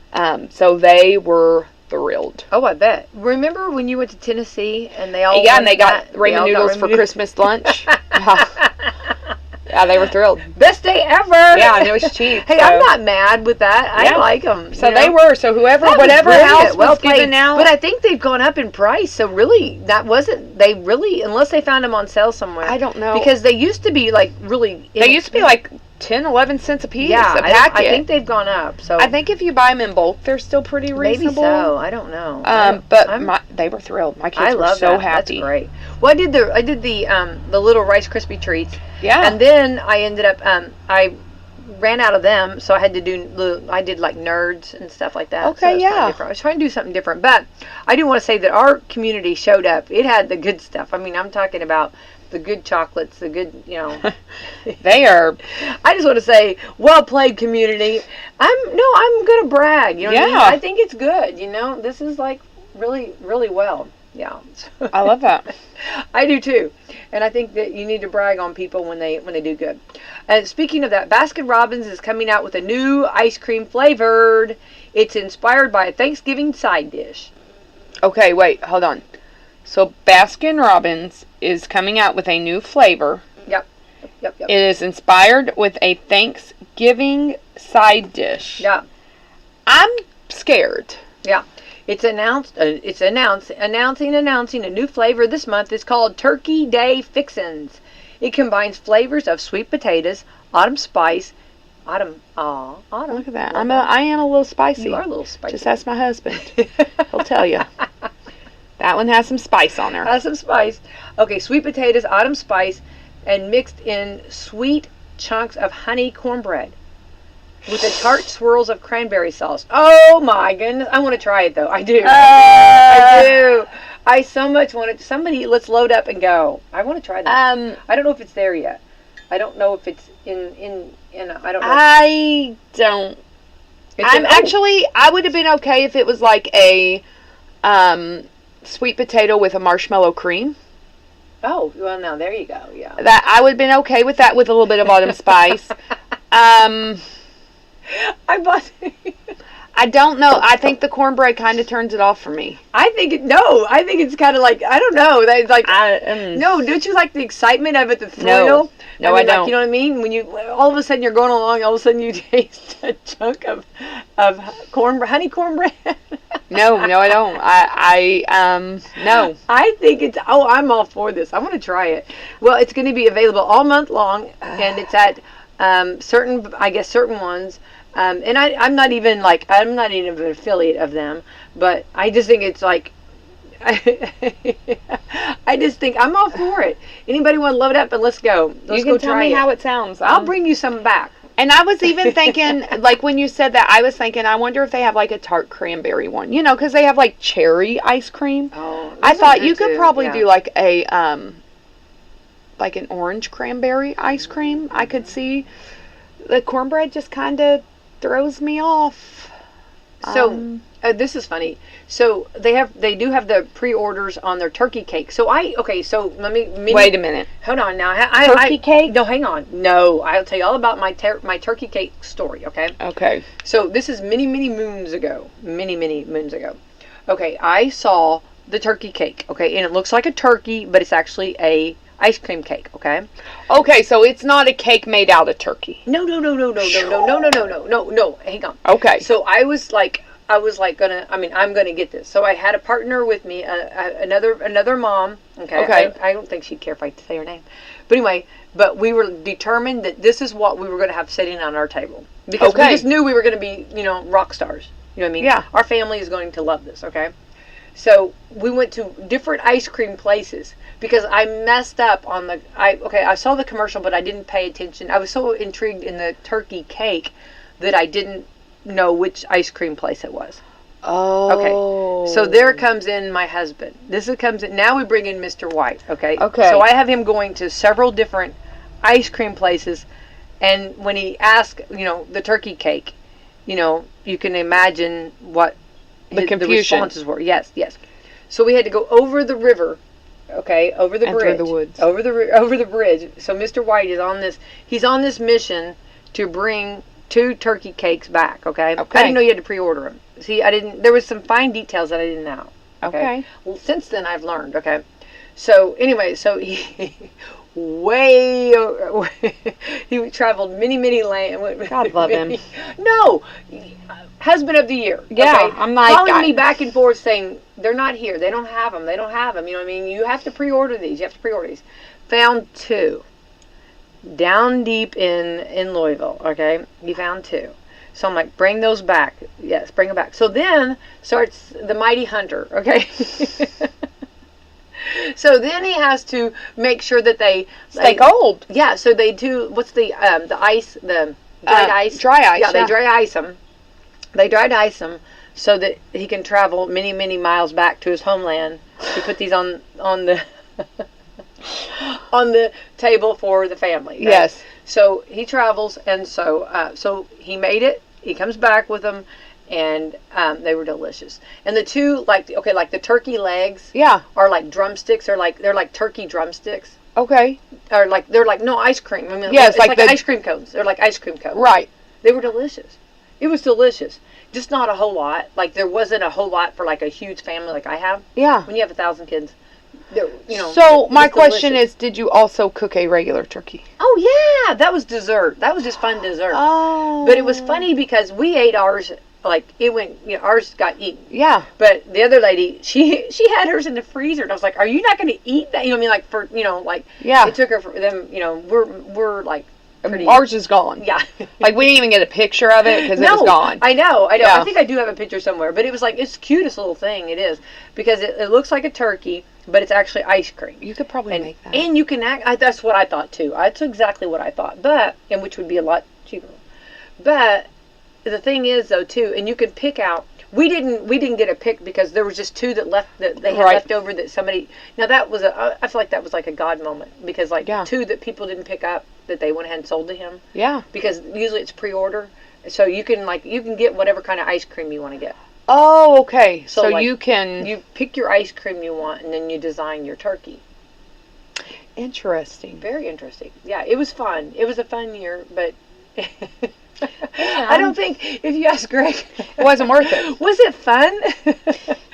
So they were thrilled. Oh, I bet. Remember when you went to Tennessee and they all Yeah, and they wanted got that? ramen all noodles for noodles? Christmas lunch. Yeah, they were thrilled. Best day ever. Yeah, and it was cheap. Hey, so. I'm not mad with that. I Yeah. like them. So they were. So whatever house was given out. But I think they've gone up in price. So really, they really, unless they found them on sale somewhere. I don't know. Because they used to be like really. They used to be like 10, 11 cents a piece. Yeah, a packet. I think they've gone up. So I think if you buy them in bulk, they're still pretty maybe reasonable. so. I don't know. But they were thrilled. My kids I were love so that. happy. That's great. Well, I did the little Rice Krispie treats. Yeah. And then I ended up I ran out of them, so I had to I did like Nerds and stuff like that. Okay, so it was kinda yeah. different. I was trying to do something different, but I do want to say that our community showed up. It had the good stuff. I mean, I'm talking about the good chocolates, the good, They are. I just want to say, well played, community. I'm gonna brag. You know what I mean? Yeah. I think it's good. This is like really, really well. Yeah. I love that. I do too, and I think that you need to brag on people when they do good. And speaking of that, Baskin Robbins is coming out with a new ice cream flavored. It's inspired by a Thanksgiving side dish. Okay, wait, hold on. So Baskin Robbins is coming out with a new flavor. Yep. It is inspired with a Thanksgiving side dish. Yeah. I'm scared. Yeah. It's announcing a new flavor this month. It's called Turkey Day Fixins. It combines flavors of sweet potatoes, autumn spice, autumn. Look at that. I am a little spicy. You are a little spicy. Just ask my husband. He'll tell you. That one has some spice on there. Has some spice. Okay, sweet potatoes, autumn spice, and mixed in sweet chunks of honey cornbread with the tart swirls of cranberry sauce. Oh my goodness. I want to try it though. I do. I do. I so much want it. Somebody, let's load up and go. I want to try that. I don't know if it's there yet. I don't know if it's in I don't know. I don't. I would have been okay if it was like a sweet potato with a marshmallow cream. Oh, well now there you go. Yeah. That I would have been okay with that with a little bit of autumn spice. I bought. I don't know. I think the cornbread kind of turns it off for me. I think it's kind of like, I don't know. That's like, no, don't you like the excitement of it, the thrill? No, I don't. You know what I mean? When you, all of a sudden you're going along, all of a sudden you taste a chunk of honey cornbread. No, I don't. No. I think I'm all for this. I want to try it. Well, it's going to be available all month long, and it's at certain ones. And I'm not even an affiliate of them, but I just think it's like, I just think I'm all for it. Anybody want to load up and let's go. You can tell me how it sounds. I'll bring you some back. And I was even thinking, like when you said that, I was thinking, I wonder if they have like a tart cranberry one, because they have like cherry ice cream. Oh, I thought you could probably do like a like an orange cranberry ice cream. I could see the cornbread just kind of throws me off. So this is funny. So they do have the pre-orders on their turkey cake. So let me wait a minute. Hold on now. Turkey cake? No, hang on. No, I'll tell you all about my turkey cake story. Okay. Okay. So this is many moons ago. Many moons ago. Okay, I saw the turkey cake. Okay, and it looks like a turkey, but it's actually a ice cream cake. Okay. Okay, so it's not a cake made out of turkey. No. Hang on. Okay. So I'm gonna get this. So I had a partner with me, another mom. Okay. I don't think she'd care if I say her name, but anyway. But we were determined that this is what we were gonna have sitting on our table because we just knew we were gonna be, rock stars. You know what I mean? Yeah. Our family is going to love this. Okay. So we went to different ice cream places because I messed up on I saw the commercial, but I didn't pay attention. I was so intrigued in the turkey cake that I didn't know which ice cream place it was. Oh. Okay. So there comes in my husband. Comes in. Now we bring in Mr. White. Okay. Okay. So I have him going to several different ice cream places, and when he asked, the turkey cake, you can imagine what the the responses were. Yes, yes. So we had to go over the river, okay, over the bridge, through the woods, over the bridge. So Mr. White is on this. He's on this mission to bring 2 turkey cakes back. Okay. Okay. I didn't know you had to pre-order them. See, I didn't. There was some fine details that I didn't know. Okay. Well, since then I've learned. Okay. So anyway, he he traveled many lanes. God love him. No, husband of the year. Yeah, okay? I'm like calling me back and forth saying they're not here. They don't have them. They don't have them. You know what I mean? You have to pre-order these. You have to pre-order these. Found 2 down deep in Louisville. Okay, he found 2. So I'm like, bring those back. Yes, bring them back. So then starts the Mighty Hunter. Okay. So then he has to make sure that they stay cold. Yeah. So they do. What's the ice? The dried ice. Dry ice. Yeah, they dry ice them. They dried ice them so that he can travel many miles back to his homeland. He put these on the on the table for the family. Right? Yes. So he travels, and so he made it. He comes back with them, and they were delicious. And the 2, like the turkey legs, are like drumsticks. They're like turkey drumsticks. Okay. Or they're like no ice cream. I mean, yeah, it's like ice cream cones. They're like ice cream cones. Right. They were delicious. It was delicious. Just not a whole lot. Like there wasn't a whole lot for like a huge family like I have. Yeah. When you have 1,000 kids. So my question is, did you also cook a regular turkey? Oh yeah, that was dessert. That was just fun dessert. Oh. But it was funny because we ate ours like it went. Ours got eaten. Yeah. But the other lady, she had hers in the freezer, and I was like, "Are you not going to eat that?" I mean, like for Yeah. It took her for them. We're like. Pretty, ours is gone. Yeah. Like we didn't even get a picture of it because it was gone. I know. Yeah. I think I do have a picture somewhere, but it was like it's the cutest little thing. It is because it looks like a turkey, but it's actually ice cream. You could probably make that. And you can that's what I thought too. That's exactly what I thought. And which would be a lot cheaper. But the thing is though too, and you can pick out. We didn't get a pick because there was just 2 that they had left over that somebody. Now that was I feel like that was like a God moment because 2 that people didn't pick up that they went ahead and sold to him. Yeah. Because usually it's pre-order, so you can get whatever kind of ice cream you want to get. Oh, okay. So you pick your ice cream you want and then you design your turkey. Interesting. Very interesting. Yeah, it was fun. It was a fun year, but. I don't think if you ask Greg, it wasn't worth it. Was it fun?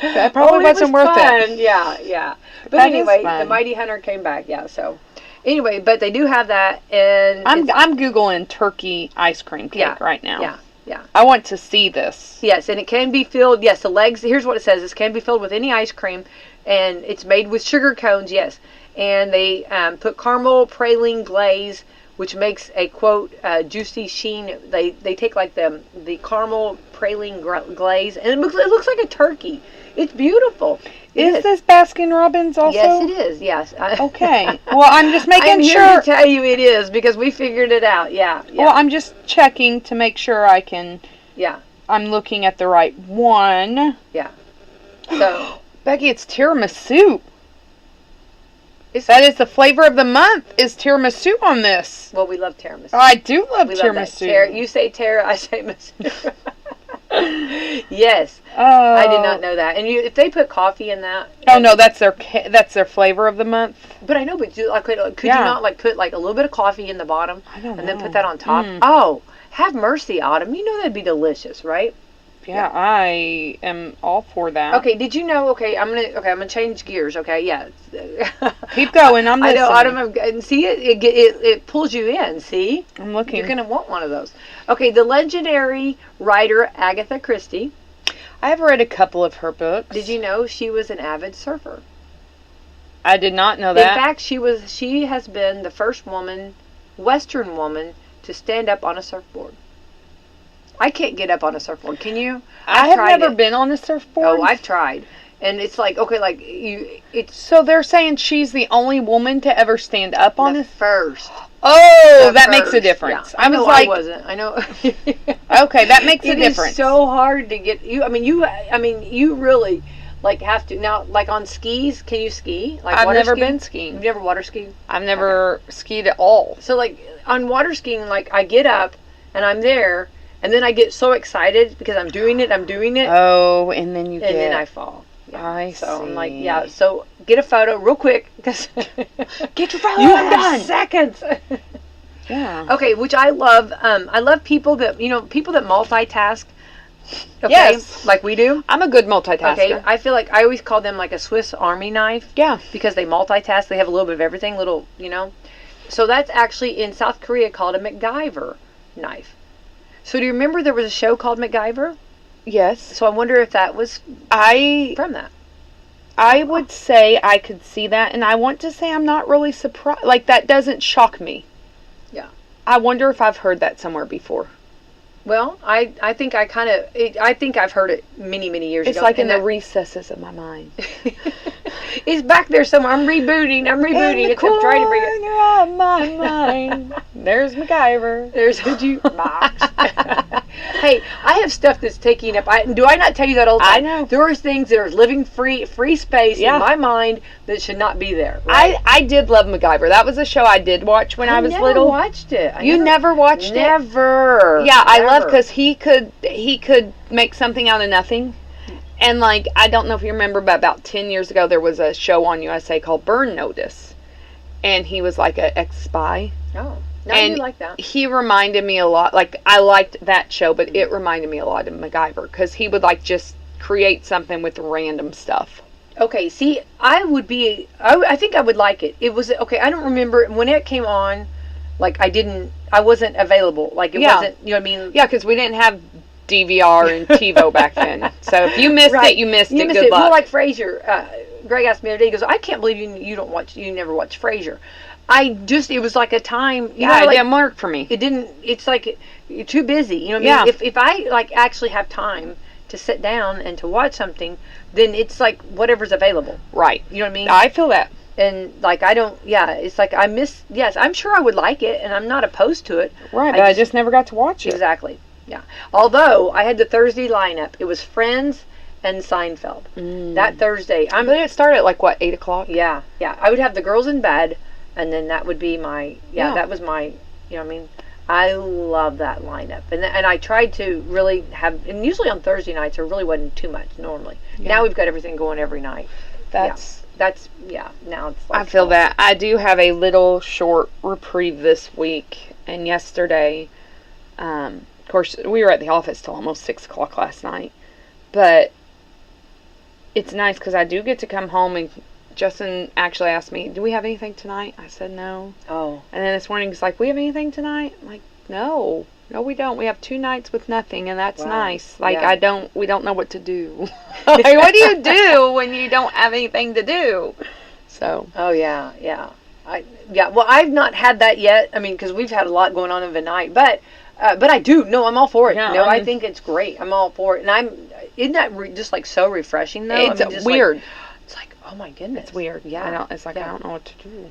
That probably wasn't worth it. Yeah. But that anyway, the Mighty Hunter came back. Yeah. So anyway, but they do have that, and I'm googling turkey ice cream cake right now. Yeah. I want to see this. Yes, and it can be filled. Yes, the legs. Here's what it says: this can be filled with any ice cream, and it's made with sugar cones. Yes, and they put caramel praline glaze, which makes a quote juicy sheen. They take like the caramel praline glaze, and it looks like a turkey. It's beautiful. Is this Baskin Robbins also? Yes, it is. Yes. Okay. Well, I'm just making I'm sure. I'm here to tell you it is because we figured it out. Yeah. Well, I'm just checking to make sure I can. Yeah. I'm looking at the right one. Yeah. So, Becky, it's tiramisu. That is the flavor of the month. Is tiramisu on this? Well, we love tiramisu. I do love tiramisu. You say Tara, I say masu. Yes. Oh. I did not know that. And if they put coffee in that. Oh no, that's their flavor of the month. But I know, but could you not put a little bit of coffee in the bottom? I don't know. And then put that on top? Oh, have mercy, Autumn. You know that'd be delicious, right? Yeah, I am all for that. Okay, did you know? I'm gonna change gears. Okay, yeah. Keep going. I'm listening. I know, Autumn. And see it pulls you in. See, I'm looking. You're gonna want one of those. Okay, the legendary writer Agatha Christie. I have read a couple of her books. Did you know she was an avid surfer? I did not know that. In fact, she has been the first Western woman, to stand up on a surfboard. I can't get up on a surfboard. Can you? I have never been on a surfboard. Oh, I've tried. And it's like, okay, like it's So they're saying she's the only woman to ever stand up on the a... first. Oh, The that makes a first, difference. yeah. I know like, I wasn't. I know. Okay, that makes a It difference. is so hard to get you. I mean, you really like have to now. Like on skis, can you ski? Like I've water never skiing? been skiing. You've never water skied? I've never skied at all. So like on water skiing, like I get up and I'm there, and then I get so excited because I'm doing it. Oh, and then you and then I fall. I So see. I'm like, yeah. So get a photo real quick because Get your photo you have done. seconds. Yeah. Okay, which I love. I love people that people that multitask. Okay, Yes. like we do. I'm a good multitasker. Okay, I feel like I always call them like a Swiss Army knife Yeah. because they multitask. They have a little bit of everything, So that's actually in South Korea called a MacGyver knife. So do you remember there was a show called MacGyver? Yes. So I wonder if that was I from that. would say I could see that, and I want to say I'm not really surprised. Like, that doesn't shock me. Yeah. I wonder if I've heard that somewhere before. Well, I think I think I've heard it many years It's ago. like in and the recesses of my mind. It's back there somewhere. I'm rebooting. In the I'm trying to bring it. corner of my mind, there's MacGyver. There's a jukebox. Hey, I have stuff that's taking up. Do I not tell you that all the time? I know. There are things that are living free space Yeah. in my mind that should not be there. Right? I did love MacGyver. That was a show I did watch when I was never little. Watched it. You never watched it? Never. Yeah, I love Never. because he could make something out of nothing. And like, I don't know if you remember, but about 10 years ago there was a show on USA called Burn Notice, and he was like an ex-spy. Oh, no, And you like that. he reminded me a lot, like, I liked that show, but it reminded me a lot of MacGyver because he would like just create something with random stuff. Okay, see, I think I would like it. It was okay. I don't remember when it came on. Like I wasn't available. Like it Yeah. wasn't. You know what I mean? Yeah, because we didn't have DVR and TiVo back then. So if you missed Right. it, you missed You it. missed Good it. luck. Well, like Frasier. Greg asked me the other day. He goes, "I can't believe you never watched Frasier." It was like a time. It didn't work for me. It didn't. It's like you're too busy. You know what I Yeah. mean? If I like actually have time to sit down and to watch something, then it's like whatever's available. Right. You know what I mean? I feel that. And like I don't. Yeah, it's like I miss. Yes, I'm sure I would like it, and I'm not opposed to it. Right, but I just never got to watch it. Exactly. Yeah. Although I had the Thursday lineup, it was Friends and Seinfeld. That Thursday, But it started at like, what, 8 o'clock? Yeah. I would have the girls in bed, and then that would be my. Yeah. That was my. You know what I mean? I love that lineup, and I tried to really have. And usually on Thursday nights, there really wasn't too much normally. Yeah. Now we've got everything going every night. That's. Now it's like I feel that. I do have a little short reprieve this week, and yesterday, of course, we were at the office till almost 6 o'clock last night, but it's nice because I do get to come home, and Justin actually asked me, do we have anything tonight? I said no. Oh. And then this morning he's like, we have anything tonight? I'm like, no, we don't. We have 2 nights with nothing, and that's Wow. nice. Like, Yeah. we don't know what to do. Like, what do you do when you don't have anything to do? So. Oh yeah. Well, I've not had that yet. I mean, because we've had a lot going on in the night, but I do. No, I'm all for it. Yeah, No, I I mean- think it's great. I'm all for it, and isn't that just like so refreshing though? It's I mean, just weird. Like, it's like, oh my goodness, It's weird. Yeah. I don't Yeah. know what to do.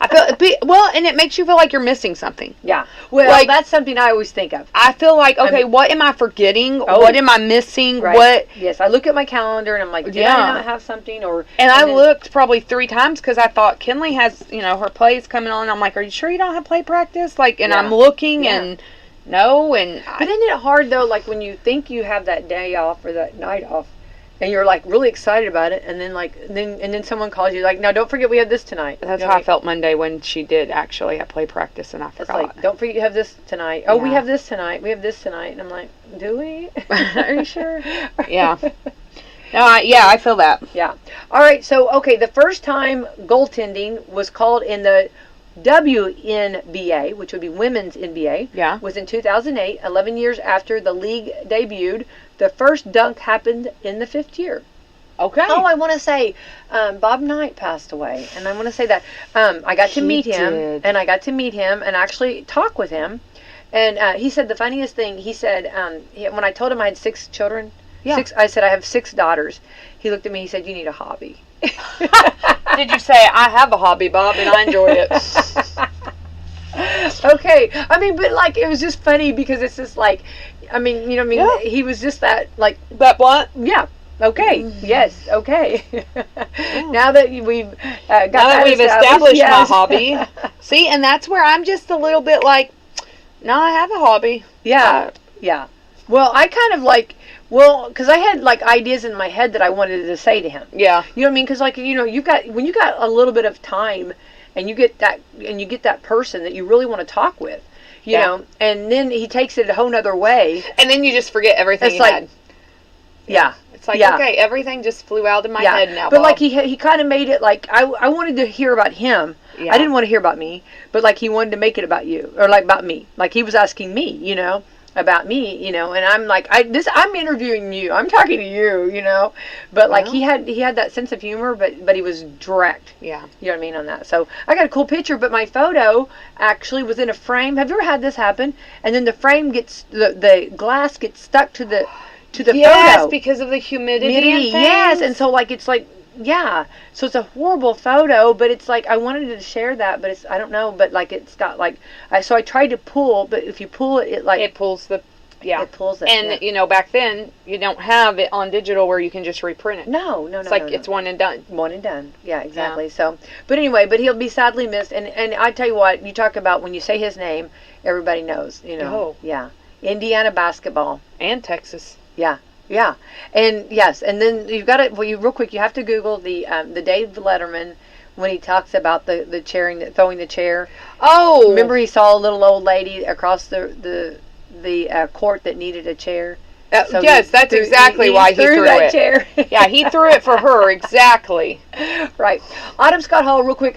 I feel and it makes you feel like you're missing something. Yeah. Well, Like- that's something I always think of. I feel like, okay, I mean- what am I forgetting? Oh. What am I missing? Right. What? Yes, I look at my calendar and I'm like, did Yeah. I not have something? And I then- looked probably 3 times because I thought Kinley has, her plays coming on. I'm like, are you sure you don't have play practice? Like, and Yeah. I'm looking Yeah. and no, and But isn't it hard though? Like when you think you have that day off or that night off, and you're like really excited about it, and then someone calls you like, no, don't forget we have this tonight. that's You know how what I felt Monday when she did actually have play practice and I It's forgot. like, don't forget you have this tonight. Oh, we Yeah. have this tonight. We have this tonight. And I'm like, do we? Are you sure? Yeah. No, I feel that. Yeah. All right. So, okay, the first time goaltending was called in the WNBA, which would be Women's NBA, Yeah. was in 2008, 11 years after the league debuted. The first dunk happened in the 5th year. Okay. Oh, I want to say Bob Knight passed away, and I want to say that I got to He meet him, did. and I got to meet him and actually talk with him, and he said the funniest thing. He said when I told him I had 6 children, Yeah. I said, I have 6 daughters. He looked at me, he said, you need a hobby. Did you say, I have a hobby, Bob, and I enjoy it? Okay. I mean, but like, it was just funny because it's just like, I mean, you know what I mean? He was just that, like. That blunt? Yeah. Okay. Yes. Okay. Now that we've got now that we've established yes. my hobby. See, and that's where I'm just a little bit like, no, I have a hobby. Yeah. Yeah. Well, I kind of like, because I had like ideas in my head that I wanted to say to him. Yeah. You know what I mean? Because like, you know, when you got a little bit of time and you get that person that you really want to talk with, you know, and then he takes it a whole nother way. And then you just forget everything you had. Yeah. It's like, okay, everything just flew out of my head now, But Bob. like he kind of made it like, I wanted to hear about him. Yeah. I didn't want to hear about me, but like he wanted to make it about you, or like about me. Like he was asking me, you know, about me, you know, and I'm like, I'm interviewing you. I'm talking to you, you know. But like he had that sense of humor, but he was direct. Yeah. You know what I mean on that. So I got a cool picture, but my photo actually was in a frame. Have you ever had this happen? And then the frame gets the glass gets stuck to the photo. Yes, because of the humidity and things. Yes, and so like it's like so it's a horrible photo, but it's like I wanted to share that, but it's I don't know, but like it's got like I tried to pull, but if you pull it, it pulls the it pulls it. And you know, back then you don't have it on digital where you can just reprint it. No. It's like it's one and done. One and done. Yeah, exactly. Yeah. So, but anyway, he'll be sadly missed. And I tell you what, you talk about when you say his name, everybody knows. You know. Oh. Yeah. Indiana basketball and Texas. Yeah. Yeah, and yes, and then you've got to. Well, real quick, you have to Google the Dave Letterman when he talks about the throwing the chair. Oh, remember he saw a little old lady across the court that needed a chair. So yes, that's exactly why he threw that it. Chair. Yeah, he threw it for her exactly. Right, Autumn Scott Hall. Real quick,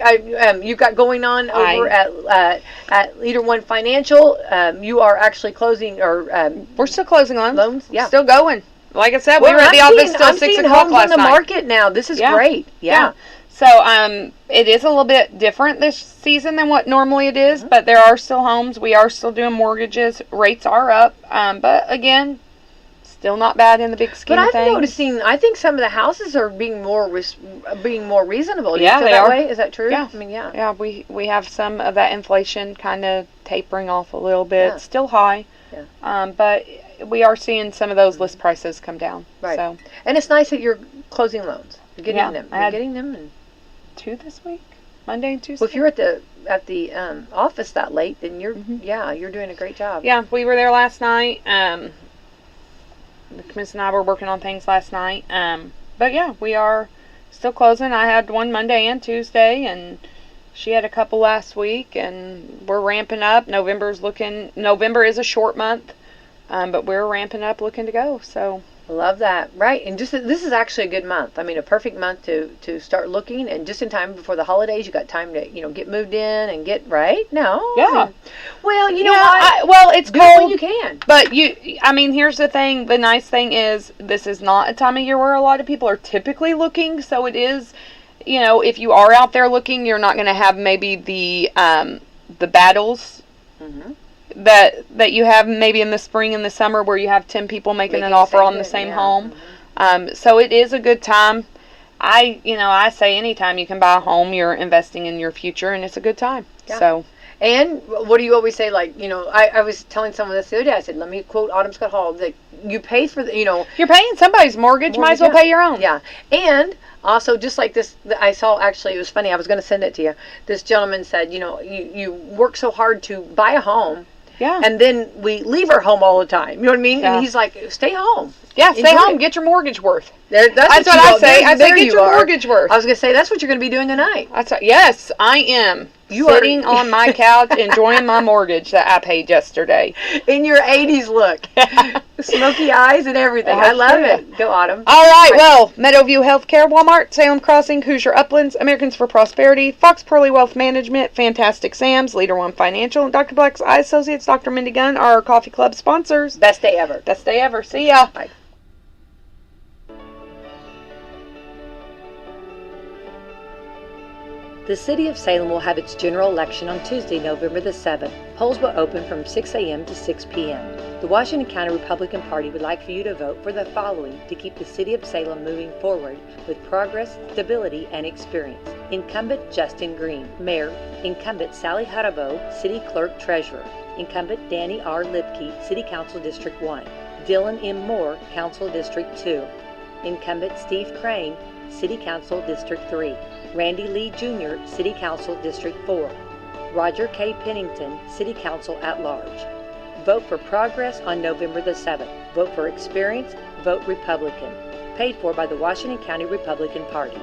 you've got going on over at Leader One Financial. You are actually closing, or we're still closing loans. Yeah, still going. Like I said, we were at the office till 6 o'clock last night. I'm seeing homes on the market now. This is great. Yeah. So it is a little bit different this season than what normally it is, but there are still homes. We are still doing mortgages. Rates are up, but again, still not bad in the big scheme of things. But I'm noticing, I think some of the houses are being more reasonable. Do you Yeah, feel they that are. way? Is that true? Yeah. I mean, yeah. Yeah, we have some of that inflation kind of tapering off a little bit. Yeah. Still high. Yeah. But we are seeing some of those list prices come down. Right. So. And it's nice that you're closing loans. You're getting them. You're getting them. And 2 this week, Monday and Tuesday. Well, if you're at the office that late, then you're you're doing a great job. Yeah, we were there last night. Miss and I were working on things last night. But yeah, we are still closing. I had one Monday and Tuesday, and she had a couple last week, and we're ramping up. November is a short month, but we're ramping up, looking to go. So love that. Right, and this is actually a good month. I mean, a perfect month to start looking, and just in time before the holidays, you got time to get moved in and get right. No, yeah. Well, you know what? Well, it's do cold when you can. But here's the thing. The nice thing is this is not a time of year where a lot of people are typically looking. So it is, if you are out there looking, you're not going to have maybe the battles that you have maybe in the spring and the summer where you have 10 people making an offer on the same home. So it is a good time. I say anytime you can buy a home, you're investing in your future, and it's a good time. Yeah. So. And what do you always say? Like, I was telling someone this the other day. I said, let me quote Autumn Scott Hall. That you pay for you're paying somebody's mortgage. Might as well pay your own. Yeah. And also, just like this, I saw, actually, it was funny. I was going to send it to you. This gentleman said, you work so hard to buy a home. Yeah. And then we leave our home all the time. You know what I mean? Yeah. And he's like, stay home. Yeah, stay home. Get your mortgage worth. That's what I say. I say get your mortgage worth. I was going to say, that's what you're going to be doing tonight. Yes, I am. Sitting on my couch enjoying my mortgage that I paid yesterday. In your 80s look. Smoky eyes and everything. I love it. Go, Autumn. All right. Well, Meadowview Healthcare, Walmart, Salem Crossing, Hoosier Uplands, Americans for Prosperity, Fox Pearly Wealth Management, Fantastic Sam's, Leader One Financial, and Dr. Black's Eye Associates, Dr. Mindy Gunn are our coffee club sponsors. Best day ever. Best day ever. See ya. Bye. The City of Salem will have its general election on Tuesday, November the 7th. Polls will open from 6 a.m. to 6 p.m. The Washington County Republican Party would like for you to vote for the following to keep the City of Salem moving forward with progress, stability, and experience. Incumbent Justin Green, Mayor. Incumbent Sally Hutabo, City Clerk Treasurer. Incumbent Danny R. Lipke, City Council District 1. Dylan M. Moore, Council District 2. Incumbent Steve Crane, City Council District 3. Randy Lee Jr., City Council District 4. Roger K. Pennington, City Council at Large. Vote for progress on November the 7th. Vote for experience. Vote Republican. Paid for by the Washington County Republican Party.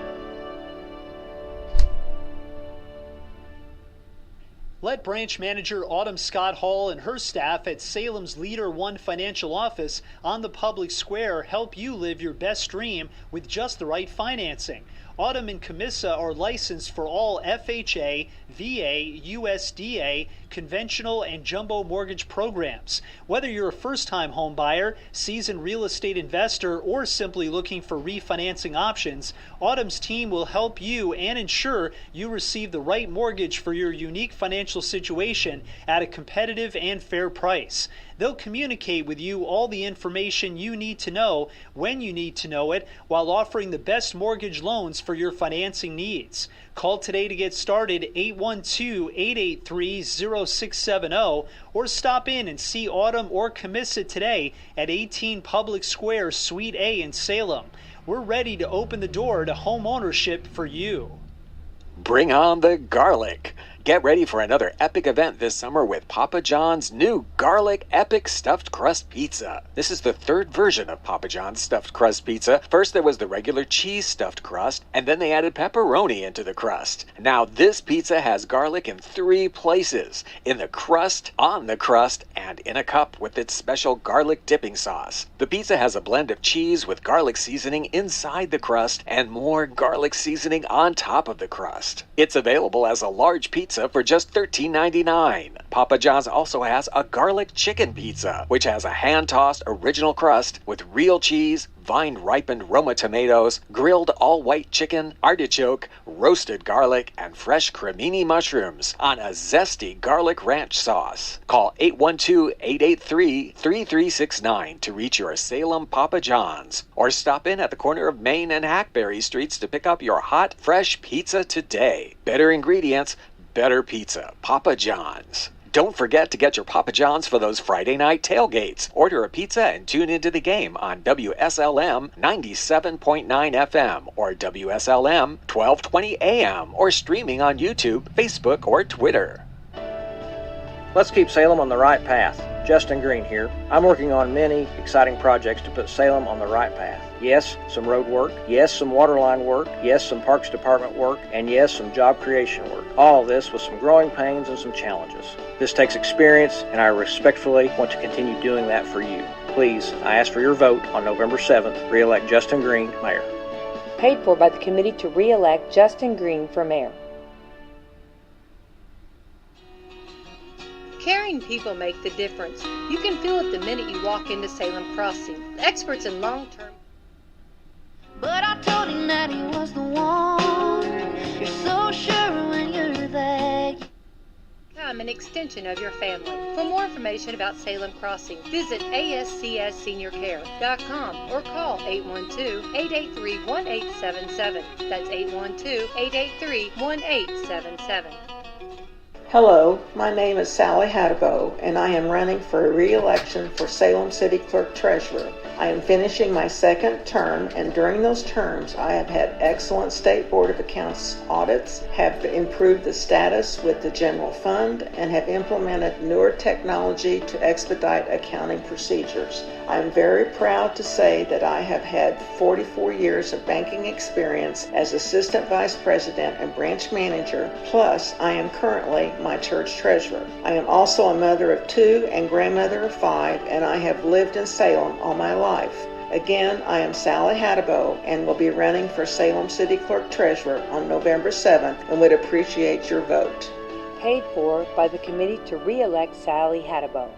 Let Branch Manager Autumn Scott Hall and her staff at Salem's Leader One Financial Office on the public square help you live your best dream with just the right financing. Autumn and Camissa are licensed for all FHA, VA, USDA, conventional, and jumbo mortgage programs. Whether you're a first-time home buyer, seasoned real estate investor, or simply looking for refinancing options, Autumn's team will help you and ensure you receive the right mortgage for your unique financial situation at a competitive and fair price. They'll communicate with you all the information you need to know when you need to know it, while offering the best mortgage loans for your financing needs. Call today to get started, 812-883-0670, or stop in and see Autumn or Camissa today at 18 Public Square, Suite A in Salem. We're ready to open the door to home ownership for you. Bring on the garlic. Get ready for another epic event this summer with Papa John's new Garlic Epic Stuffed Crust Pizza. This is the third version of Papa John's Stuffed Crust Pizza. First there was the regular cheese stuffed crust, and then they added pepperoni into the crust. Now this pizza has garlic in 3 places: in the crust, on the crust, and in a cup with its special garlic dipping sauce. The pizza has a blend of cheese with garlic seasoning inside the crust and more garlic seasoning on top of the crust. It's available as a large pizza for just $13.99. Papa John's also has a garlic chicken pizza, which has a hand-tossed original crust with real cheese, vine-ripened Roma tomatoes, grilled all-white chicken, artichoke, roasted garlic, and fresh cremini mushrooms on a zesty garlic ranch sauce. Call 812-883-3369 to reach your Salem Papa John's, or stop in at the corner of Main and Hackberry Streets to pick up your hot, fresh pizza today. Better ingredients, better pizza. Papa John's. Don't forget to get your Papa John's for those Friday night tailgates. Order a pizza and tune into the game on WSLM 97.9 FM or WSLM 1220 AM, or streaming on YouTube, Facebook, or Twitter. Let's keep Salem on the right path. Justin Green here. I'm working on many exciting projects to put Salem on the right path. Yes, some road work. Yes, some water line work. Yes, some Parks Department work. And yes, some job creation work. All this with some growing pains and some challenges. This takes experience, and I respectfully want to continue doing that for you. Please, I ask for your vote on November 7th. Re-elect Justin Green, Mayor. Paid for by the committee to re-elect Justin Green for mayor. Caring people make the difference. You can feel it the minute you walk into Salem Crossing. The experts in long-term. But I told him that he was the one. You're so sure when you're there. I'm an extension of your family. For more information about Salem Crossing, visit ASCSSeniorCare.com or call 812-883-1877. That's 812-883-1877. Hello, my name is Sally Hutabo, and I am running for re-election for Salem City Clerk Treasurer. I am finishing my second term, and during those terms I have had excellent State Board of Accounts audits, have improved the status with the general fund, and have implemented newer technology to expedite accounting procedures. I am very proud to say that I have had 44 years of banking experience as Assistant Vice President and Branch Manager, plus I am currently my church treasurer. I am also a mother of 2 and grandmother of 5, and I have lived in Salem all my life. Again, I am Sally Hutabo and will be running for Salem City Clerk Treasurer on November 7th and would appreciate your vote. Paid for by the committee to re-elect Sally Hutabo.